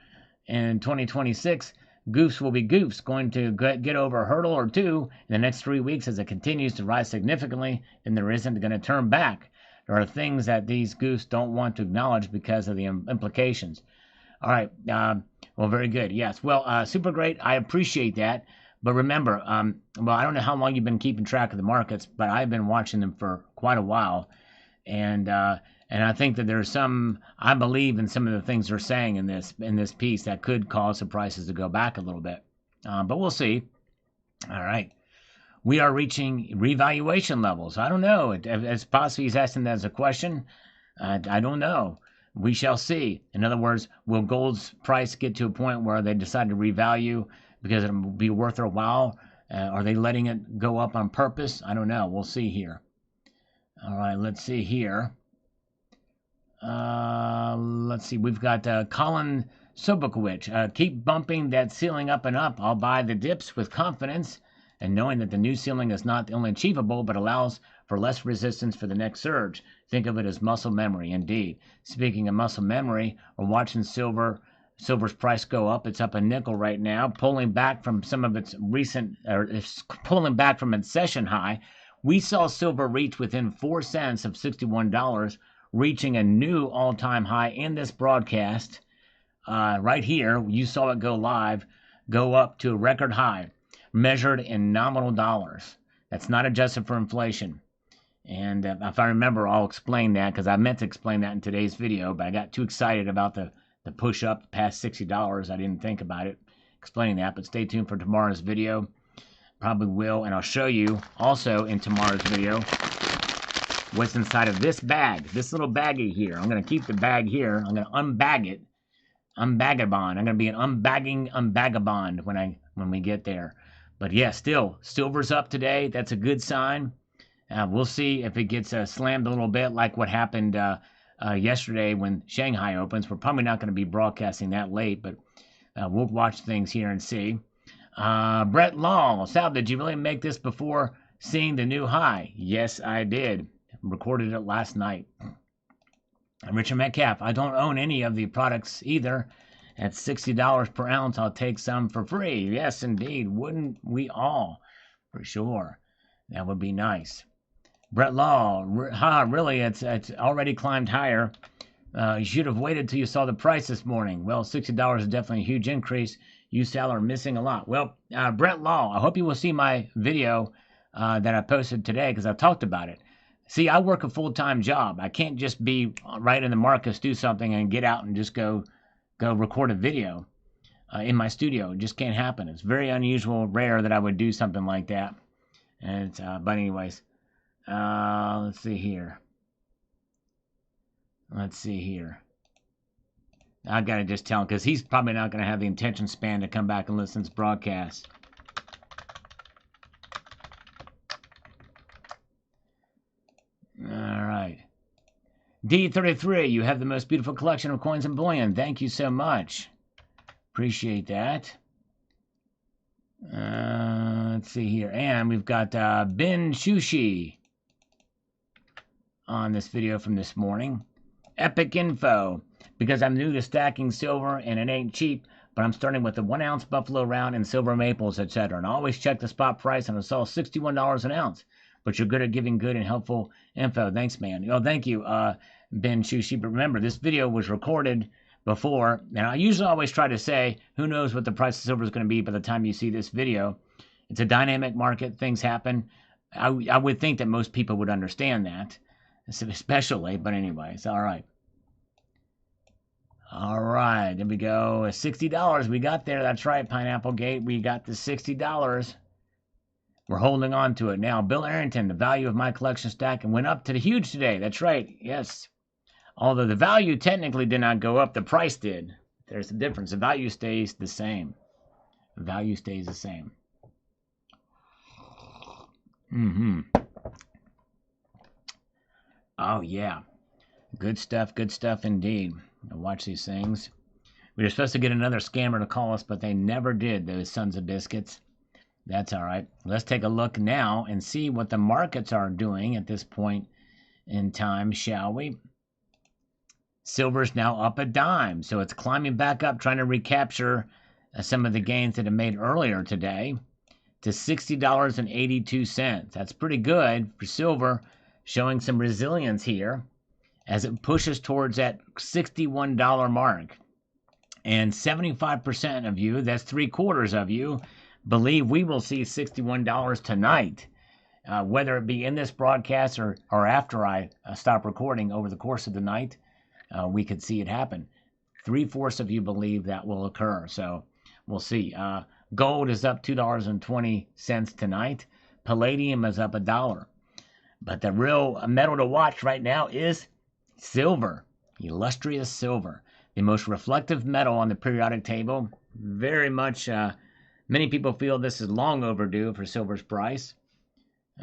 in 2026. Goofs will be goofs, going to get over a hurdle or two in the next 3 weeks as it continues to rise significantly, and there isn't going to turn back. There are things that these goofs don't want to acknowledge because of the implications. All right. Well, very good. Yes. Well, super great. I appreciate that. But remember, well, I don't know how long you've been keeping track of the markets, but I've been watching them for quite a while, and I think that there's some. I believe in some of the things they're saying in this piece that could cause the prices to go back a little bit. But we'll see. All right. We are reaching revaluation levels. I don't know. As possibly he's asking that as a question. I don't know. We shall see. In other words, will gold's price get to a point where they decide to revalue because it'll be worth their while? Are they letting it go up on purpose? I don't know. We'll see here. All right, let's see here. Let's see. We've got Colin Sobukowicz. Keep bumping that ceiling up and up. I'll buy the dips with confidence and knowing that the new ceiling is not only achievable but allows for less resistance for the next surge. Think of it as muscle memory, indeed. Speaking of muscle memory, we're watching silver's price go up. It's up a nickel right now, pulling back from some of its pulling back from its session high. We saw silver reach within 4 cents of $61, reaching a new all-time high in this broadcast. Right here, you saw it go live, go up to a record high, measured in nominal dollars. That's not adjusted for inflation. And if I remember, I'll explain that because I meant to explain that in today's video, but I got too excited about the push up past $60. I didn't think about it, explaining that. But stay tuned for tomorrow's video. Probably will. And I'll show you also in tomorrow's video what's inside of this bag, this little baggie here. I'm going to keep the bag here. I'm going to unbag it. Unbagabond. I'm going to be an unbagabond when we get there. But yeah, still, silver's up today. That's a good sign. We'll see if it gets slammed a little bit like what happened yesterday when Shanghai opens. We're probably not going to be broadcasting that late, but we'll watch things here and see. Brett Long. Sal, did you really make this before seeing the new high? Yes, I did. Recorded it last night. Richard Metcalf. I don't own any of the products either. At $60 per ounce, I'll take some for free. Yes, indeed. Wouldn't we all? For sure. That would be nice. Brett Law, really, it's already climbed higher. You should have waited till you saw the price this morning. Well, $60 is definitely a huge increase. You, Sal, are missing a lot. Well, Brett Law, I hope you will see my video that I posted today because I've talked about it. See, I work a full-time job. I can't just be right in the markets, do something, and get out and just go record a video in my studio. It just can't happen. It's very unusual, rare that I would do something like that. And but anyways. Let's see here. I gotta just tell him because he's probably not gonna have the attention span to come back and listen to this broadcast. All right. D33, you have the most beautiful collection of coins and bullion. Thank you so much. Appreciate that. Let's see here. And we've got Ben Shushi on this video from this morning. Epic info. Because I'm new to stacking silver and it ain't cheap, but I'm starting with the 1 ounce buffalo round and silver maples, etc. And I always check the spot price and I saw $61 an ounce. But you're good at giving good and helpful info. Thanks, man. Oh, thank you, Ben Shushi. But remember, this video was recorded before, and I usually always try to say, who knows what the price of silver is going to be by the time you see this video. It's a dynamic market. Things happen. I would think that most people would understand that, especially, but anyways, all right. All right, there we go. $60 we got there. That's right, Pineapple Gate. We got the $60. We're holding on to it now. Bill Arrington, the value of my collection stack went up to the huge today. That's right, yes. Although the value technically did not go up, the price did. There's a difference. The value stays the same. The value stays the same. Oh, yeah. Good stuff indeed. Now watch these things. We were supposed to get another scammer to call us, but they never did, those sons of biscuits. That's all right. Let's take a look now and see what the markets are doing at this point in time, shall we? Silver's now up a dime, so it's climbing back up, trying to recapture some of the gains that it made earlier today to $60.82. That's pretty good for silver, showing some resilience here as it pushes towards that $61 mark. And 75% of you, that's 3/4 of you, believe we will see $61 tonight. Whether it be in this broadcast or after I stop recording over the course of the night, we could see it happen. 3/4 of you believe that will occur. So we'll see. Gold is up $2.20 tonight. Palladium is up $1. But the real metal to watch right now is silver. Illustrious silver. The most reflective metal on the periodic table. Very much, many people feel this is long overdue for silver's price.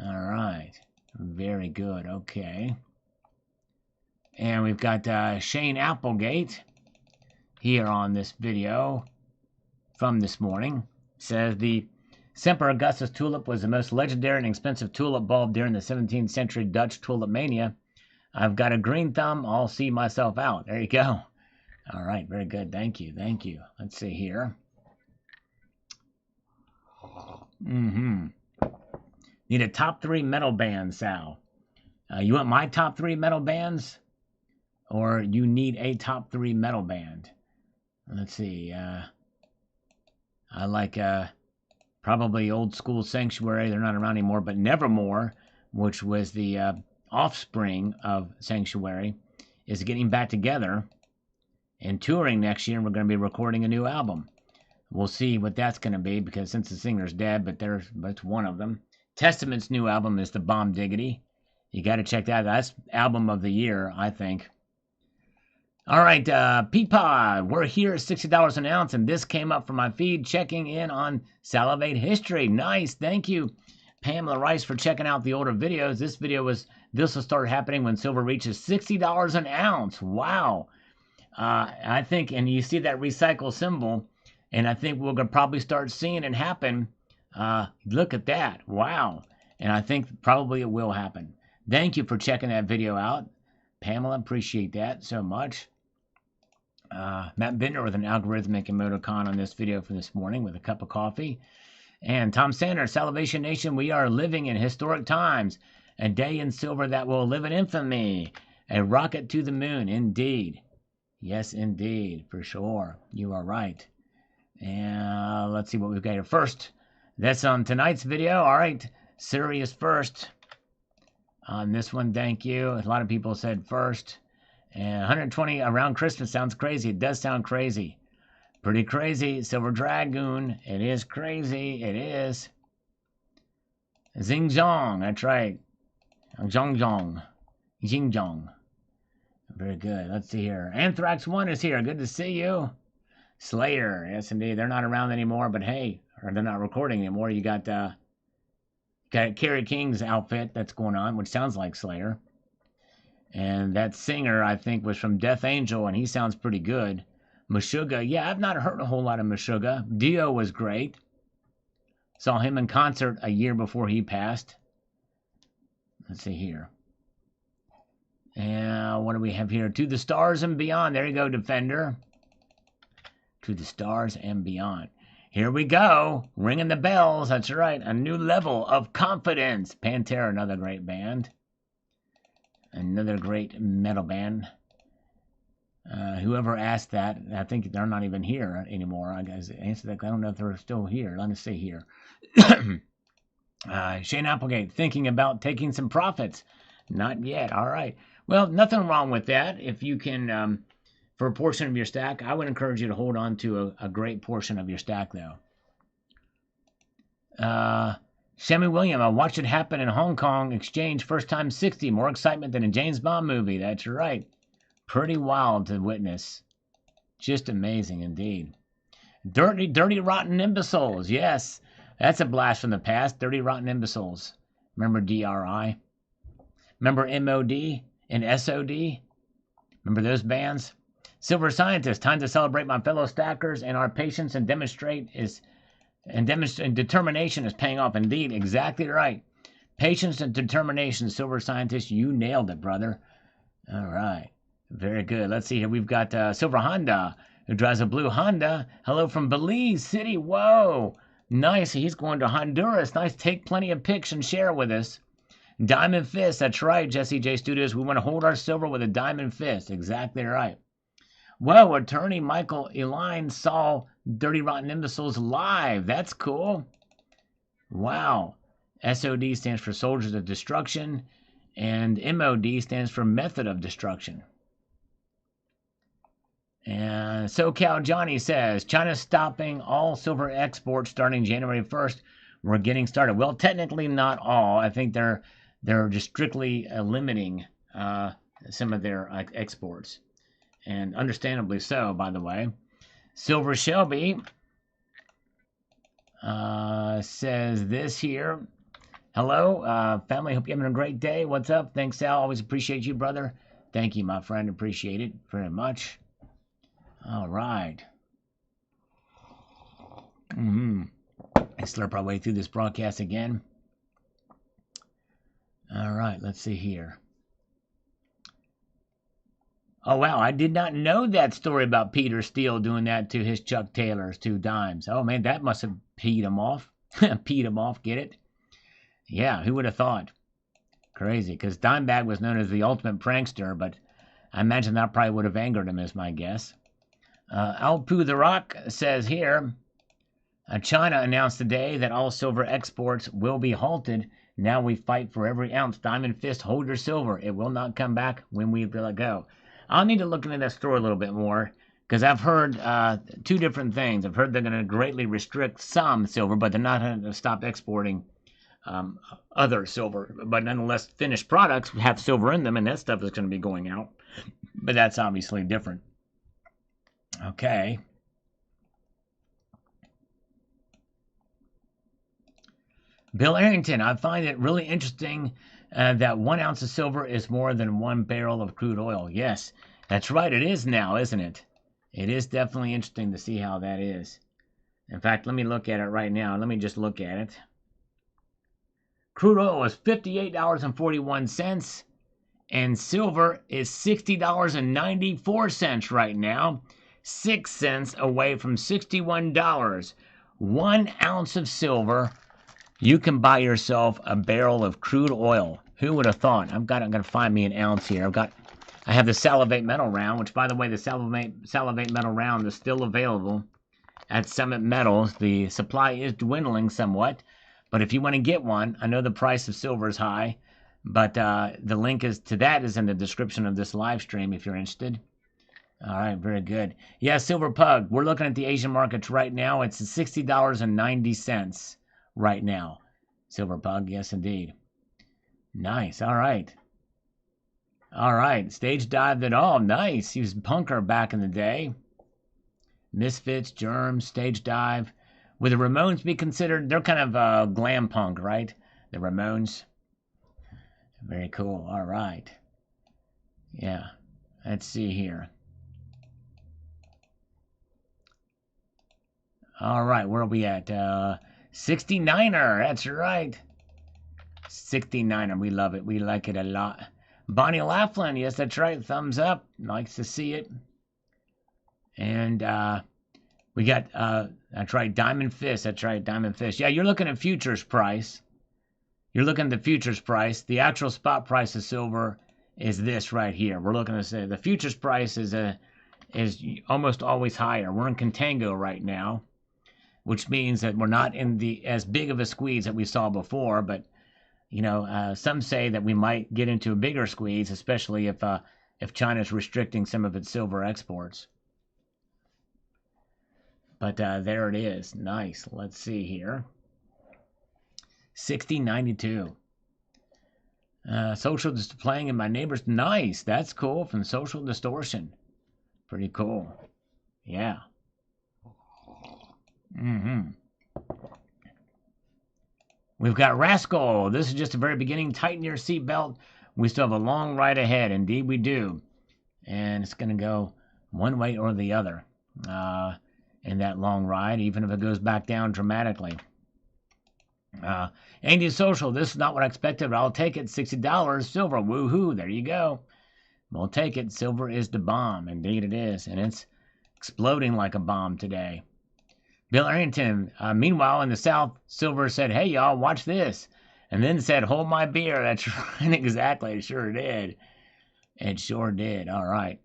All right. Very good. Okay. And we've got Shane Applegate here on this video from this morning. Says the Semper Augustus tulip was the most legendary and expensive tulip bulb during the 17th century Dutch tulip mania. I've got a green thumb. I'll see myself out. There you go. All right. Very good. Thank you. Thank you. Let's see here. Need a top 3 metal band, Sal. You want my top 3 metal bands? Or you need a top 3 metal band? Let's see. I like probably old school Sanctuary. They're not around anymore, but Nevermore, which was the offspring of Sanctuary, is getting back together and touring next year. And we're going to be recording a new album. We'll see what that's going to be, because since the singer's dead, but that's one of them. Testament's new album is The Bomb Diggity. You got to check that out. That's album of the year, I think. All right, Peapod, we're here at $60 an ounce, and this came up from my feed, checking in on Salivate history. Nice, thank you, Pamela Rice, for checking out the older videos. This will start happening when silver reaches $60 an ounce. Wow. I think, and you see that recycle symbol, and I think we're going to probably start seeing it happen. Look at that. Wow. And I think probably it will happen. Thank you for checking that video out, Pamela. Appreciate that so much. Matt Bender with an algorithmic emoticon on this video for this morning with a cup of coffee. And Tom Sanders, Salivation Nation, we are living in historic times. A day in silver that will live in infamy. A rocket to the moon, indeed. Yes, indeed, for sure. You are right. And let's see what we've got here first. That's on tonight's video. All right, Sirius first. On this one, thank you. A lot of people said first. And 120 around Christmas sounds crazy. It does sound crazy. Pretty crazy. Silver Dragoon. It is crazy. It is. Xinjiang. That's right. Zhongzhong. Xinjiang. Very good. Let's see here. Anthrax 1 is here. Good to see you. Slayer. Yes, indeed. They're not around anymore, but hey, or they're not recording anymore. You got Kerry King's outfit that's going on, which sounds like Slayer. And that singer, I think, was from Death Angel, and he sounds pretty good. Meshuggah. Yeah, I've not heard a whole lot of Meshuggah. Dio was great. Saw him in concert a year before he passed. Let's see here. And what do we have here? To the Stars and Beyond. There you go, Defender. To the Stars and Beyond. Here we go. Ringing the bells. That's right. A new level of confidence. Pantera, another great band. Another great metal band. Whoever asked that, I think they're not even here anymore. I guess answer that. I don't know if they're still here. Let me see here. Shane Applegate, thinking about taking some profits. Not yet. All right. Well, nothing wrong with that. If you can, for a portion of your stack, I would encourage you to hold on to a great portion of your stack, though. Sammy William, I watched it happen in Hong Kong exchange. First time 60. More excitement than a James Bond movie. That's right. Pretty wild to witness. Just amazing indeed. Dirty, dirty, rotten imbeciles. Yes, that's a blast from the past. Dirty, rotten imbeciles. Remember DRI? Remember MOD and SOD? Remember those bands? Silver Scientist, time to celebrate my fellow stackers and our patience and demonstrate is And determination is paying off. Indeed, exactly right. Patience and determination, silver scientist, you nailed it, brother. All right. Very good. Let's see here. We've got Silver Honda, who drives a blue Honda. Hello from Belize City. Whoa. Nice. He's going to Honduras. Nice. Take plenty of pics and share with us. Diamond fist. That's right, Jesse J Studios. We want to hold our silver with a diamond fist. Exactly right. Whoa. Attorney Michael Eline saw Dirty Rotten Imbeciles live. That's cool. Wow. SOD stands for Soldiers of Destruction, and MOD stands for Method of Destruction. And SoCal Johnny says, China's stopping all silver exports starting January 1st. We're getting started. Well, technically not all. I think they're just strictly limiting some of their exports. And understandably so, by the way. Silver Shelby says this here. Hello, family. Hope you're having a great day. What's up? Thanks, Sal. Always appreciate you, brother. Thank you, my friend. Appreciate it very much. All right. Let's slurp our way through this broadcast again. All right. Let's see here. Oh, wow. I did not know that story about Peter Steele doing that to his Chuck Taylor's 2 dimes. Oh, man, that must have peed him off. Peed him off, get it? Yeah, who would have thought? Crazy, because Dimebag was known as the ultimate prankster, but I imagine that probably would have angered him, is my guess. Alpu the Rock says here, China announced today that all silver exports will be halted. Now we fight for every ounce. Diamond fist, hold your silver. It will not come back when we let it go. I'll need to look into that story a little bit more, because I've heard 2 different things. I've heard they're going to greatly restrict some silver, but they're not going to stop exporting other silver. But nonetheless, finished products have silver in them, and that stuff is going to be going out. But that's obviously different. Okay. Bill Arrington, I find it really interesting that 1 ounce of silver is more than 1 barrel of crude oil. Yes, that's right. It is now, isn't it? It is definitely interesting to see how that is. In fact, let me look at it right now. Let me just look at it. Crude oil is $58.41, and silver is $60.94 right now. 6 cents away from $61. 1 ounce of silver, you can buy yourself a barrel of crude oil. Who would have thought? I'm gonna find me an ounce here. I have the Salivate Metal Round, which, by the way, the Salivate Metal Round is still available at Summit Metals. The supply is dwindling somewhat, but if you want to get one, I know the price of silver is high, but the link to that is in the description of this live stream if you're interested. All right, very good. Yeah, Silver Pug, we're looking at the Asian markets right now. It's $60.90 right now. Silver Pug, yes, indeed. Nice, all right. All right, Stage Dived it all. Nice. He was punker back in the day. Misfits, Germs, Stage Dive. Would the Ramones be considered? They're kind of glam punk, right? The Ramones. Very cool. All right. Yeah. Let's see here. All right, where are we at? 69er. That's right. 69er. We love it. We like it a lot. Bonnie Laughlin. Yes, that's right. Thumbs up. Likes to see it. And we got, that's right, Diamond Fist. That's right, Diamond Fist. Yeah, you're looking at futures price. You're looking at the futures price. The actual spot price of silver is this right here. We're looking to say the futures price is almost always higher. We're in contango right now, which means that we're not in as big of a squeeze that we saw before. But you know, some say that we might get into a bigger squeeze, especially if China's restricting some of its silver exports. But there it is. Nice. Let's see here. 60.92. Social playing in my neighbor's. Nice. That's cool. From Social Distortion. Pretty cool. Yeah. We've got Rascal. This is just the very beginning. Tighten your seatbelt. We still have a long ride ahead. Indeed we do. And it's going to go one way or the other. in that long ride, even if it goes back down dramatically. Andy Social, this is not what I expected, but I'll take it. $60 silver. Woohoo. There you go. We'll take it. Silver is the bomb. Indeed it is. And it's exploding like a bomb today. Bill Arrington, meanwhile, in the South, silver said, hey, y'all, watch this. And then said, hold my beer. That's right. Exactly. It sure did. It sure did. All right.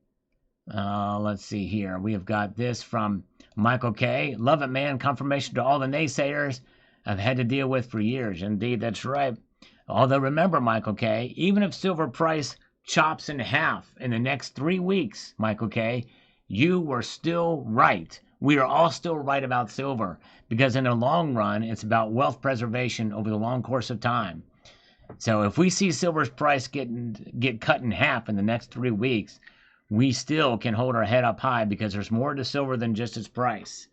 Let's see here. We have got this from Michael K. Love it, man. Confirmation to all the naysayers I've had to deal with for years. Indeed, that's right. Although remember, Michael K., even if silver price chops in half in the next 3 weeks, Michael K., you were still right. We are all still right about silver because in the long run, it's about wealth preservation over the long course of time. So if we see silver's price get cut in half in the next 3 weeks, we still can hold our head up high because there's more to silver than just its price.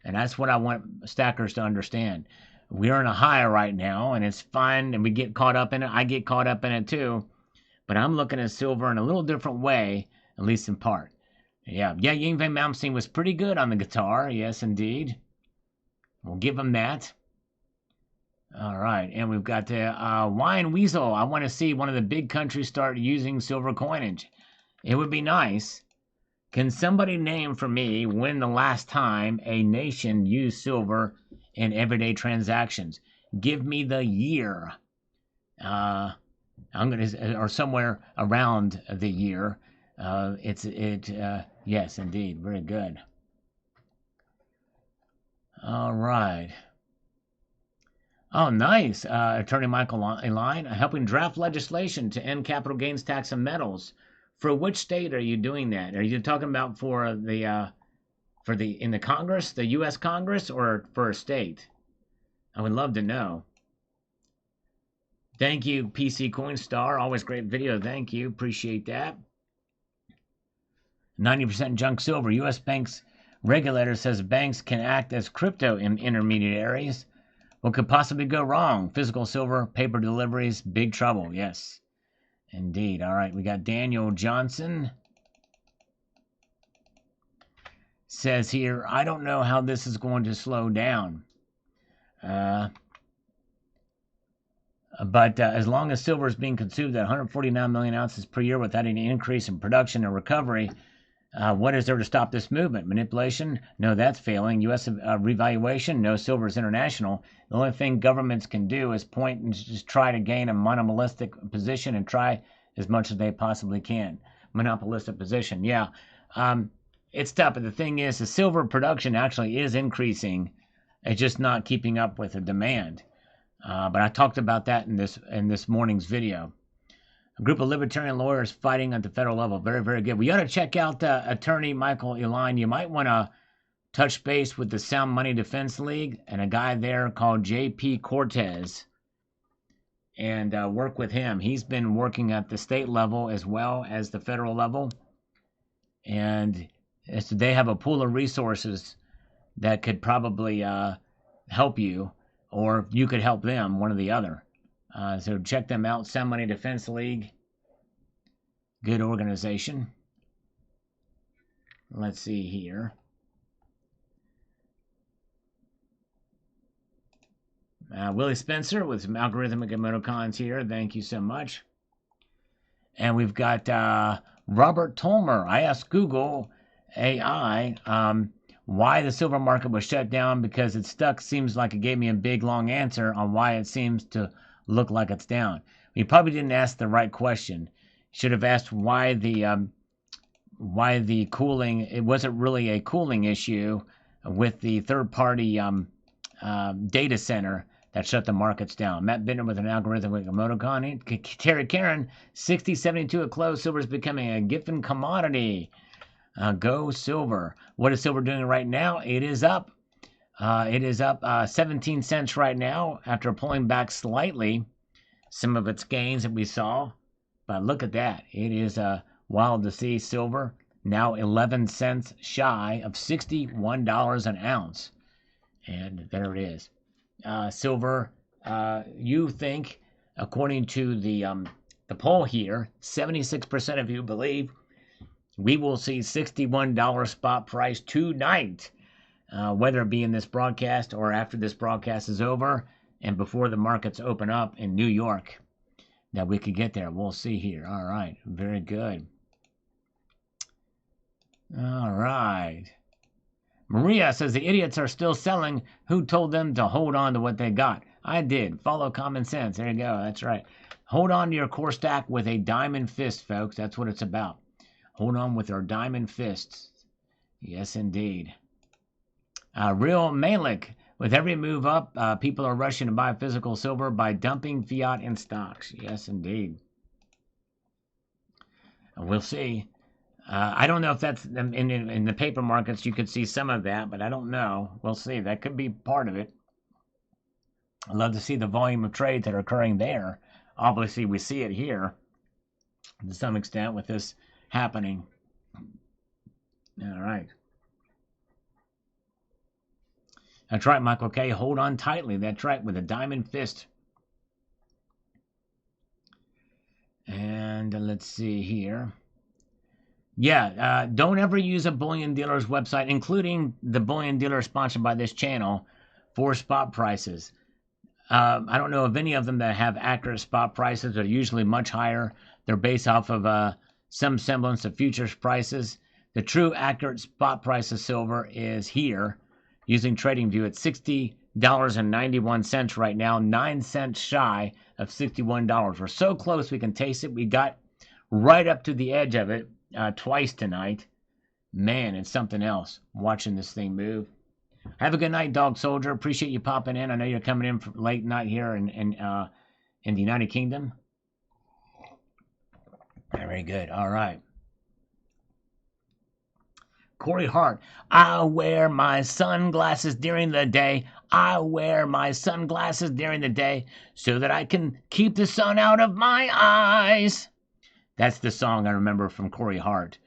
And that's what I want stackers to understand. We're in a high right now, and it's fine, and we get caught up in it. I get caught up in it too. But I'm looking at silver in a little different way, at least in part. Yeah, Yingwei Malmsteen was pretty good on the guitar. Yes, indeed. We'll give him that. All right, and we've got the Wine Weasel. I want to see one of the big countries start using silver coinage. It would be nice. Can somebody name for me when the last time a nation used silver in everyday transactions? Give me the year. I'm gonna, or somewhere around the year. Yes, indeed, very good. All right. Oh, nice. Attorney Michael Line, helping draft legislation to end capital gains tax on metals. For which state are you doing that? Are you talking about for the in the Congress, the U.S. Congress, or for a state? I would love to know. Thank you, PC Coinstar. Always great video. Thank you. Appreciate that. 90% junk silver. U.S. banks regulator says banks can act as crypto intermediaries. What could possibly go wrong? Physical silver, paper deliveries, big trouble. Yes, indeed. All right, we got Daniel Johnson. Says here, I don't know how this is going to slow down. But as long as silver is being consumed at 149 million ounces per year without any increase in production and recovery, what is there to stop this movement? Manipulation? No, that's failing. U.S. revaluation? No, silver is international. The only thing governments can do is point and just try to gain a monopolistic position and try as much as they possibly can. Monopolistic position, yeah. It's tough, but the thing is, the silver production actually is increasing. It's just not keeping up with the demand. But I talked about that in this morning's video. A group of libertarian lawyers fighting at the federal level. Very, very good. We ought to check out attorney Michael Eline. You might want to touch base with the Sound Money Defense League and a guy there called J.P. Cortez and work with him. He's been working at the state level as well as the federal level. And they have a pool of resources that could probably help you, or you could help them, one or the other. So check them out, Sound Money Defense League. Good organization. Let's see here. Willie Spencer with some algorithmic emoticons here. Thank you so much. And we've got Robert Tolmer. I asked Google AI why the silver market was shut down because it's stuck. Seems like it gave me a big, long answer on why it seems to look like it's down. You probably didn't ask the right question. Should have asked why the cooling. It wasn't really a cooling issue with the third-party data center that shut the markets down. Matt Bittner with an algorithmic emoticon. Terry Karen, 60.72 at close. Silver is becoming a given commodity. Go silver. What is silver doing right now? It is up. It is up 17 cents right now after pulling back slightly some of its gains that we saw. But look at that. It is wild to see silver now 11 cents shy of $61 an ounce. And there it is. Silver, you think, according to the poll here, 76% of you believe we will see $61 spot price tonight. whether it be in this broadcast or after this broadcast is over and before the markets open up in New York, that we could get there. We'll see here. All right. Very good. All right. Maria says the idiots are still selling. Who told them to hold on to what they got? I did. Follow common sense. There you go. That's right. Hold on to your core stack with a diamond fist, folks. That's what it's about. Hold on with our diamond fists. Yes, indeed. Real Malik. With every move up, people are rushing to buy physical silver by dumping fiat in stocks. Yes, indeed. And we'll see. I don't know if that's in the paper markets. You could see some of that, but I don't know. We'll see. That could be part of it. I'd love to see the volume of trades that are occurring there. Obviously, we see it here to some extent with this happening. All right. That's right, Michael K. Hold on tightly. That's right, with a diamond fist. And let's see here. Yeah, don't ever use a bullion dealer's website, including the bullion dealer sponsored by this channel, for spot prices. I don't know of any of them that have accurate spot prices. They're usually much higher. They're based off of some semblance of futures prices. The true accurate spot price of silver is here, using TradingView at $60.91 right now, 9 cents shy of $61. We're so close we can taste it. We got right up to the edge of it twice tonight. Man, it's something else watching this thing move. Have a good night, Dog Soldier. Appreciate you popping in. I know you're coming in for late night here in the United Kingdom. Very good. All right. Corey Hart. I wear my sunglasses during the day. I wear my sunglasses during the day so that I can keep the sun out of my eyes. That's the song I remember from Corey Hart.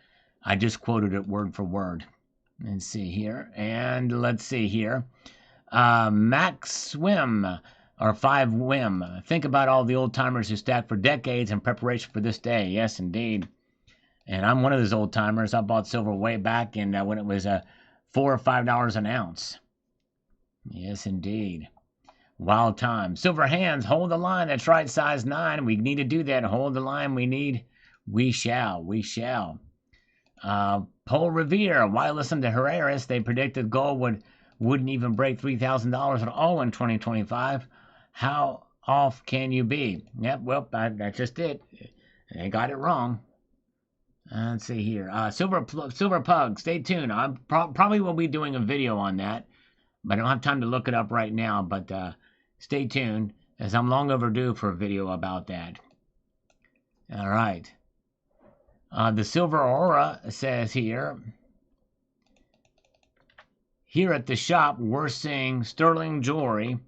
I just quoted it word for word. Let's see here. And let's see here. Max Swim, or 5 Wim. Think about all the old timers who stacked for decades in preparation for this day. Yes, indeed. And I'm one of those old timers. I bought silver way back when it was $4 or $5 an ounce. Yes, indeed. Wild time. Silver hands, hold the line. That's right, size 9. We need to do that. Hold the line. We shall. Paul Revere, why listen to Herreras? They predicted gold wouldn't even break $3,000 at all in 2025. How off can you be? Yep, well, that's just it. They got it wrong. Let's see here. Silver Pug, stay tuned. I probably will be doing a video on that, but I don't have time to look it up right now. But stay tuned, as I'm long overdue for a video about that. All right. The Silver Aura says here at the shop, we're seeing sterling jewelry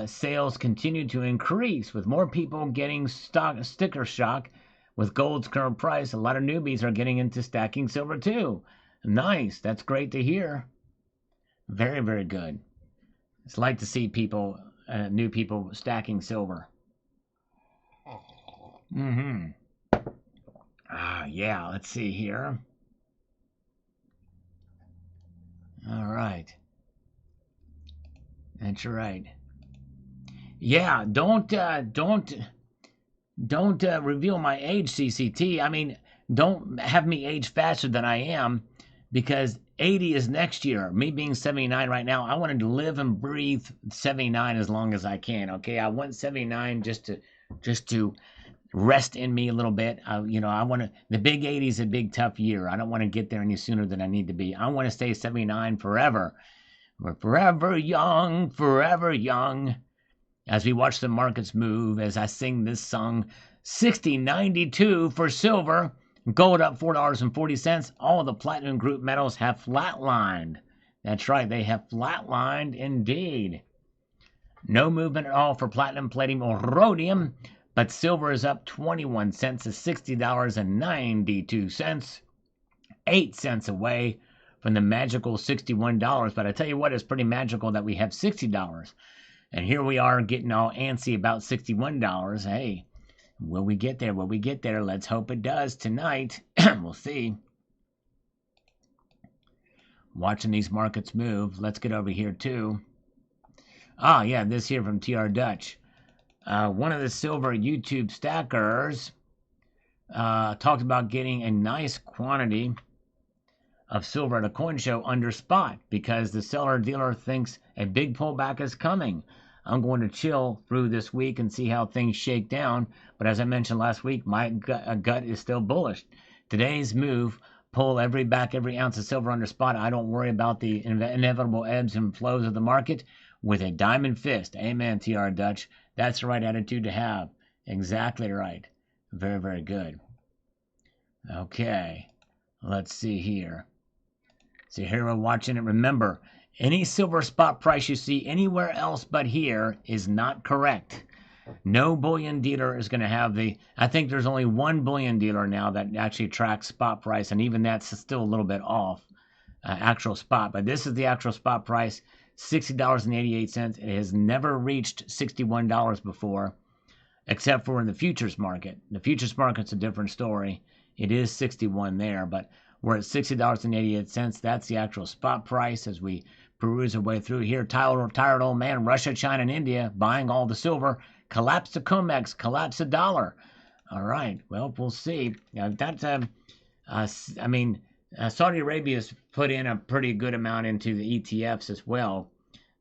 sales continue to increase with more people getting sticker shock with gold's current price. A lot of newbies are getting into stacking silver too. Nice. That's great to hear. Very, very good. It's like to see people, new people stacking silver. Yeah, let's see here. All right. That's right. Yeah, don't reveal my age, CCT. I mean, don't have me age faster than I am, because 80 is next year. Me being 79 right now, I wanted to live and breathe 79 as long as I can. Okay, I want 79 just to rest in me a little bit. I want to. The big 80 is a big tough year. I don't want to get there any sooner than I need to be. I want to stay 79 forever. We're forever young, forever young. As we watch the markets move, as I sing this song, 60.92 for silver, gold up $4.40. All the platinum group metals have flatlined. That's right, they have flatlined indeed. No movement at all for platinum, palladium, or rhodium. But silver is up 21 cents to $60.92, 8 cents away from the magical $61. But I tell you what, it's pretty magical that we have $60. And here we are getting all antsy about $61. Hey, will we get there? Will we get there? Let's hope it does tonight. We'll see. watching these markets move. Let's get over here too. Ah, yeah, this here from TR Dutch. One of the silver YouTube stackers talked about getting a nice quantity of silver at a coin show under spot because the seller dealer thinks a big pullback is coming. I'm going to chill through this week and see how things shake down. But as I mentioned last week, my gut is still bullish. Today's move, pull every ounce of silver under spot. I don't worry about the inevitable ebbs and flows of the market with a diamond fist. Amen, TR Dutch. That's the right attitude to have. Exactly right. Very, very good. Okay. Let's see here. So here we're watching it. Remember, any silver spot price you see anywhere else but here is not correct. No bullion dealer is going to have I think there's only one bullion dealer now that actually tracks spot price, and even that's still a little bit off actual spot. But this is the actual spot price, $60.88. It has never reached $61 before, except for in the futures market. The futures market's a different story. It is 61 there, but we're at $60.88. That's the actual spot price as we peruse our way through here. Tired old man, Russia, China, and India buying all the silver. Collapse the COMEX, collapse the dollar. All right, well, we'll see. Saudi Arabia's put in a pretty good amount into the ETFs as well.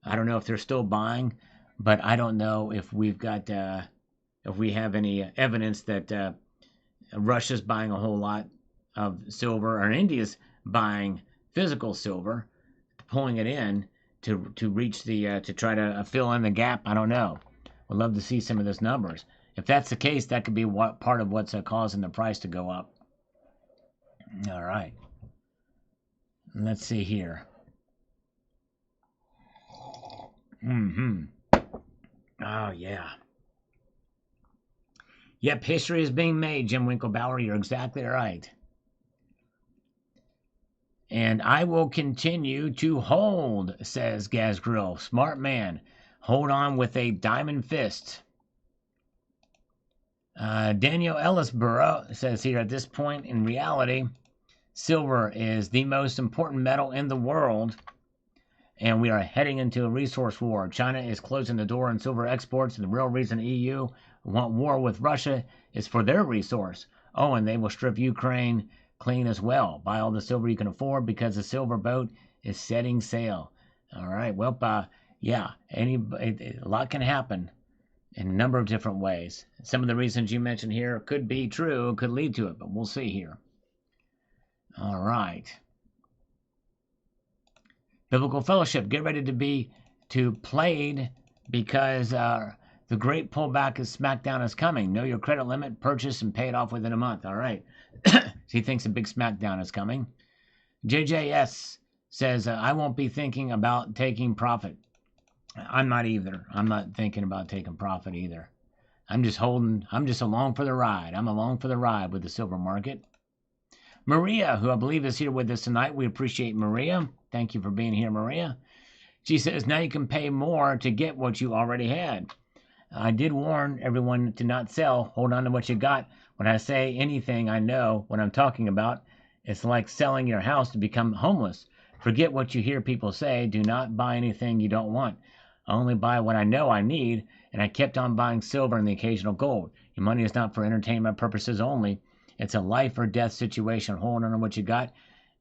I don't know if they're still buying, but I don't know if we have any evidence that Russia's buying a whole lot of silver, or India's buying physical silver, pulling it in to reach to try to fill in the gap. I don't know. Would love to see some of those numbers. If that's the case, that could be part of what's causing the price to go up. All right. Let's see here. Oh, yeah. Yep, history is being made, Jim Winklebauer. You're exactly right. And I will continue to hold, says Gaz Grill. Smart man. Hold on with a diamond fist. Daniel Ellisborough says here, at this point in reality, silver is the most important metal in the world, and we are heading into a resource war. China is closing the door on silver exports, and the real reason the EU want war with Russia is for their resource. Oh, and they will strip Ukraine clean as well. Buy all the silver you can afford because the silver boat is setting sail. All right, well, yeah, a lot can happen in a number of different ways. Some of the reasons you mentioned here could be true, could lead to it, but we'll see here. All right. Biblical Fellowship, get ready to played because the great pullback is smackdown is coming. Know your credit limit, purchase, and pay it off within a month. All right. So he thinks a big smackdown is coming. JJS says, I won't be thinking about taking profit. I'm not either. I'm not thinking about taking profit either. I'm just along for the ride. I'm along for the ride with the silver market. Maria, who I believe is here with us tonight. We appreciate Maria. Thank you for being here, Maria. She says, now you can pay more to get what you already had. I did warn everyone to not sell. Hold on to what you got. When I say anything, I know what I'm talking about. It's like selling your house to become homeless. Forget what you hear people say. Do not buy anything you don't want. I only buy what I know I need, and I kept on buying silver and the occasional gold. Your money is not for entertainment purposes only. It's a life or death situation. Hold on to what you got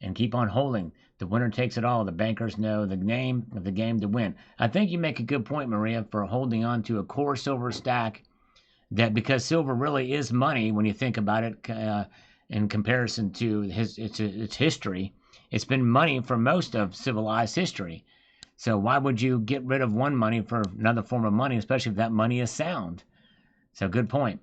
and keep on holding. The winner takes it all. The bankers know the name of the game to win. I think you make a good point, Maria, for holding on to a core silver stack, that because silver really is money when you think about it in comparison to its history. It's been money for most of civilized history. So why would you get rid of one money for another form of money, especially if that money is sound? So good point.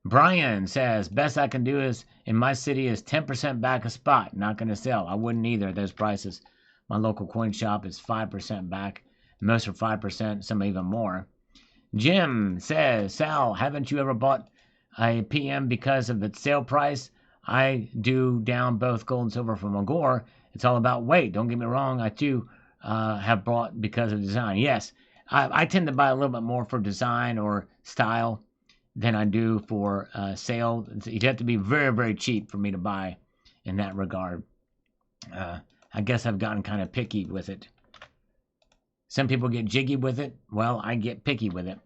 Brian says, best I can do is in my city is 10% back a spot. Not going to sell. I wouldn't either at those prices. My local coin shop is 5% back. Most are 5%, some even more. Jim says, Sal, haven't you ever bought a PM because of its sale price? I do down both gold and silver from Magor. It's all about weight. Don't get me wrong. I too have bought because of design. Yes, I tend to buy a little bit more for design or style than I do for sale. You'd have to be very, very cheap for me to buy in that regard. I guess I've gotten kind of picky with it. Some people get jiggy with it. Well, I get picky with it.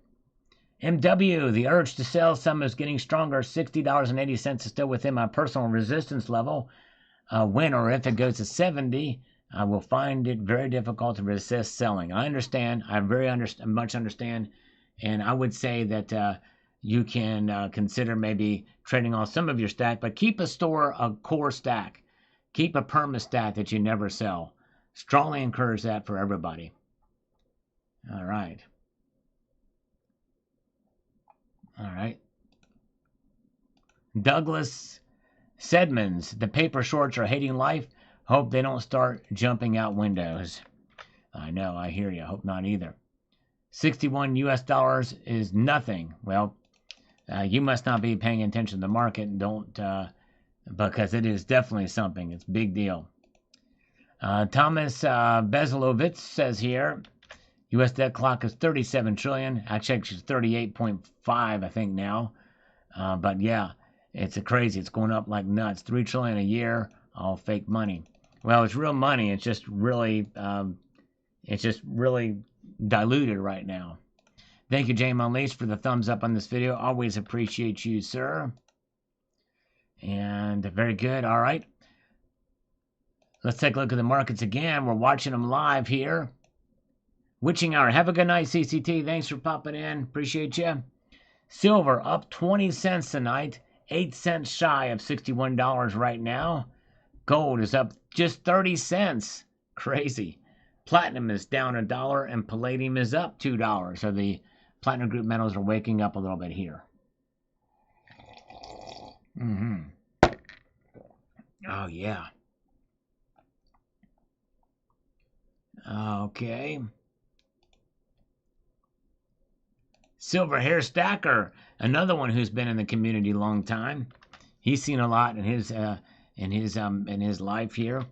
MW, the urge to sell some is getting stronger. $60.80 is still within my personal resistance level. When or if it goes to 70, I will find it very difficult to resist selling. I understand. I very much understand. And I would say that you can consider maybe trading off some of your stack, but keep a core stack. Keep a perma stack that you never sell. Strongly encourage that for everybody. All right. All right. Douglas Sedmans, the paper shorts are hating life. Hope they don't start jumping out windows. I know, I hear you. Hope not either. 61 US dollars is nothing. Well, you must not be paying attention to the market. Don't, because it is definitely something. It's a big deal. Thomas Bezelovitz says here, U.S. debt clock is 37 trillion. Actually, it's 38.5, I think now. But yeah, it's crazy. It's going up like nuts. 3 trillion a year, all fake money. Well, it's real money. It's just really diluted right now. Thank you, James Unleashed, for the thumbs up on this video. Always appreciate you, sir. And very good. All right. Let's take a look at the markets again. We're watching them live here. Witching Hour. Have a good night, CCT. Thanks for popping in. Appreciate you. Silver up 20 cents tonight. 8 cents shy of $61 right now. Gold is up just 30 cents. Crazy. Platinum is down $1 and palladium is up $2. So the platinum group metals are waking up a little bit here. Oh, yeah. Okay. Silver Hair Stacker, another one who's been in the community a long time. He's seen a lot in his life here.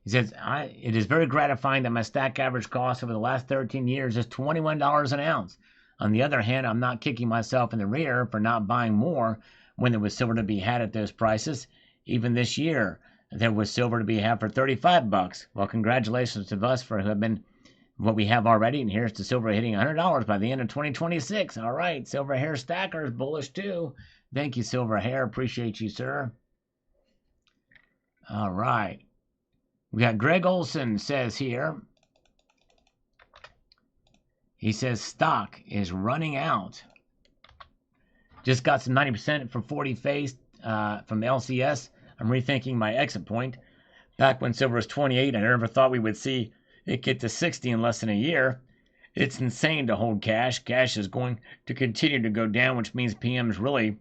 He says, it is very gratifying that my stack average cost over the last 13 years is $21 an ounce. On the other hand, I'm not kicking myself in the rear for not buying more when there was silver to be had at those prices. Even this year, there was silver to be had for $35. Well, congratulations to us for who have been what we have already. And here's the silver hitting $100 by the end of 2026. All right, Silver Hair Stacker is bullish too. Thank you, Silver Hair. Appreciate you, sir. All right. We got Greg Olson says here. He says stock is running out. Just got some 90% for 40 face from LCS. I'm rethinking my exit point. Back when silver was 28, I never thought we would see it get to 60 in less than a year. It's insane to hold cash. Cash is going to continue to go down, which means PMs really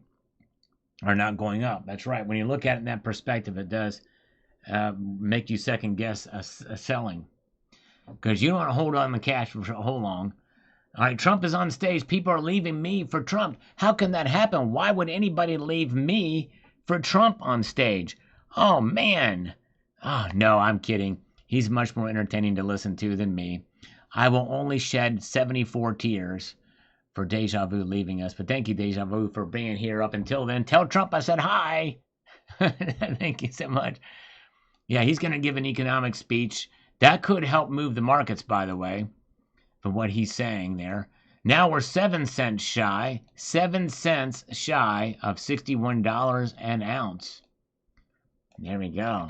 are not going up. That's right. When you look at it in that perspective, it does make you second guess a selling. Because you don't want to hold on to cash for so long. All right, Trump is on stage. People are leaving me for Trump. How can that happen? Why would anybody leave me for Trump on stage? Oh, man. Oh, no, I'm kidding. He's much more entertaining to listen to than me. I will only shed 74 tears for Deja Vu leaving us. But thank you, Deja Vu, for being here up until then. Tell Trump I said hi. Thank you so much. Yeah, he's going to give an economic speech. That could help move the markets, by the way, from what he's saying there. Now we're 7 cents shy of $61 an ounce. There we go.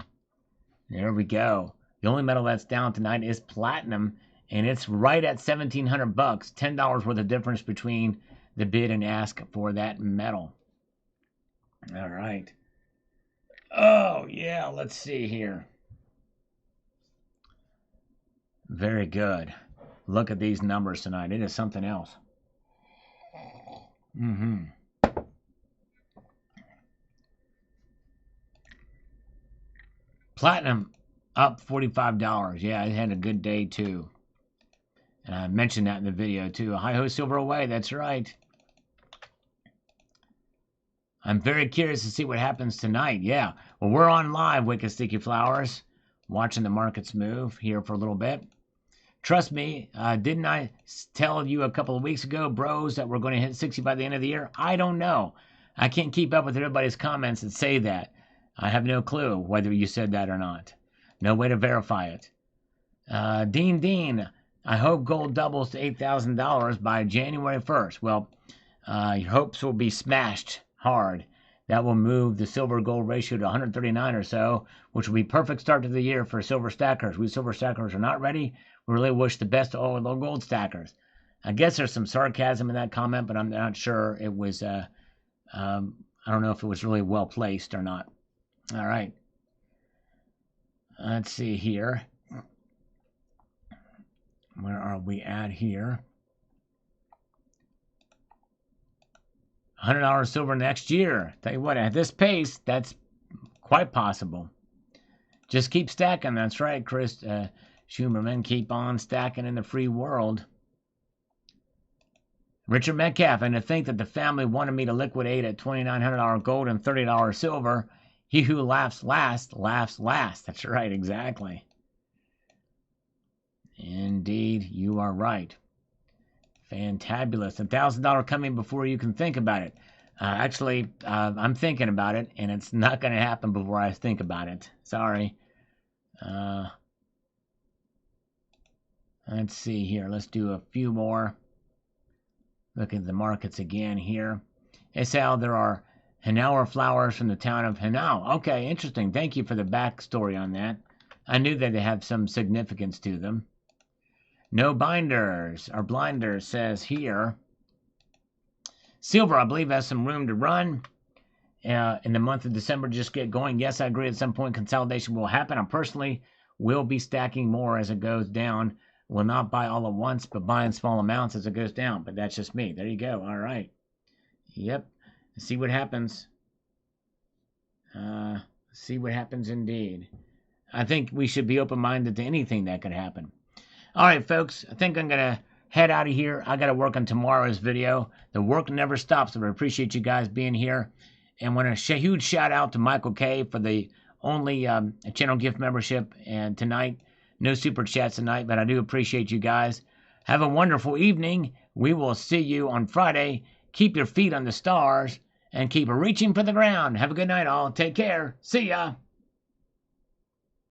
There we go. The only metal that's down tonight is platinum, and it's right at $1,700. $10 worth of difference between the bid and ask for that metal. All right. Oh, yeah, let's see here. Very good. Look at these numbers tonight. It is something else. Platinum up $45. Yeah, it had a good day too. And I mentioned that in the video too. Hi-ho, silver away. That's right. I'm very curious to see what happens tonight. Yeah. Well, we're on live, Wicked Sticky Flowers, watching the markets move here for a little bit. Trust me, didn't I tell you a couple of weeks ago, bros, that we're going to hit 60 by the end of the year? I don't know. I can't keep up with everybody's comments that say that. I have no clue whether you said that or not. No way to verify it. Dean, I hope gold doubles to $8,000 by January 1st. Well, your hopes will be smashed hard. That will move the silver-gold ratio to 139 or so, which will be perfect start to the year for silver stackers. We silver stackers are not ready. We really wish the best to all the gold stackers. I guess there's some sarcasm in that comment, but I'm not sure it was, I don't know if it was really well placed or not. All right. Let's see here. Where are we at here? $100 silver next year. Tell you what, at this pace, that's quite possible. Just keep stacking. That's right, Chris Schumerman. Keep on stacking in the free world. Richard Metcalf, and to think that the family wanted me to liquidate at $2,900 gold and $30 silver. He who laughs last, laughs last. That's right, exactly. Indeed, you are right. Fantabulous. $1,000 coming before you can think about it. Actually, I'm thinking about it, and it's not going to happen before I think about it. Sorry. Let's see here. Let's do a few more. Look at the markets again here. Sal, there are Hanauer flowers from the town of Hanau. Okay, interesting. Thank you for the backstory on that. I knew that they have some significance to them. No binders or blinders says here. Silver, I believe, has some room to run. In the month of December, just get going. Yes, I agree. At some point, consolidation will happen. I personally will be stacking more as it goes down. Will not buy all at once, but buy in small amounts as it goes down. But that's just me. There you go. All right. Yep. See what happens. See what happens indeed. I think we should be open-minded to anything that could happen. All right, folks, I think I'm going to head out of here. I got to work on tomorrow's video. The work never stops, so I appreciate you guys being here. And want a huge shout-out to Michael K. for the only channel gift membership. And tonight, no super chats tonight, but I do appreciate you guys. Have a wonderful evening. We will see you on Friday. Keep your feet on the stars and keep reaching for the ground. Have a good night, all. Take care. See ya.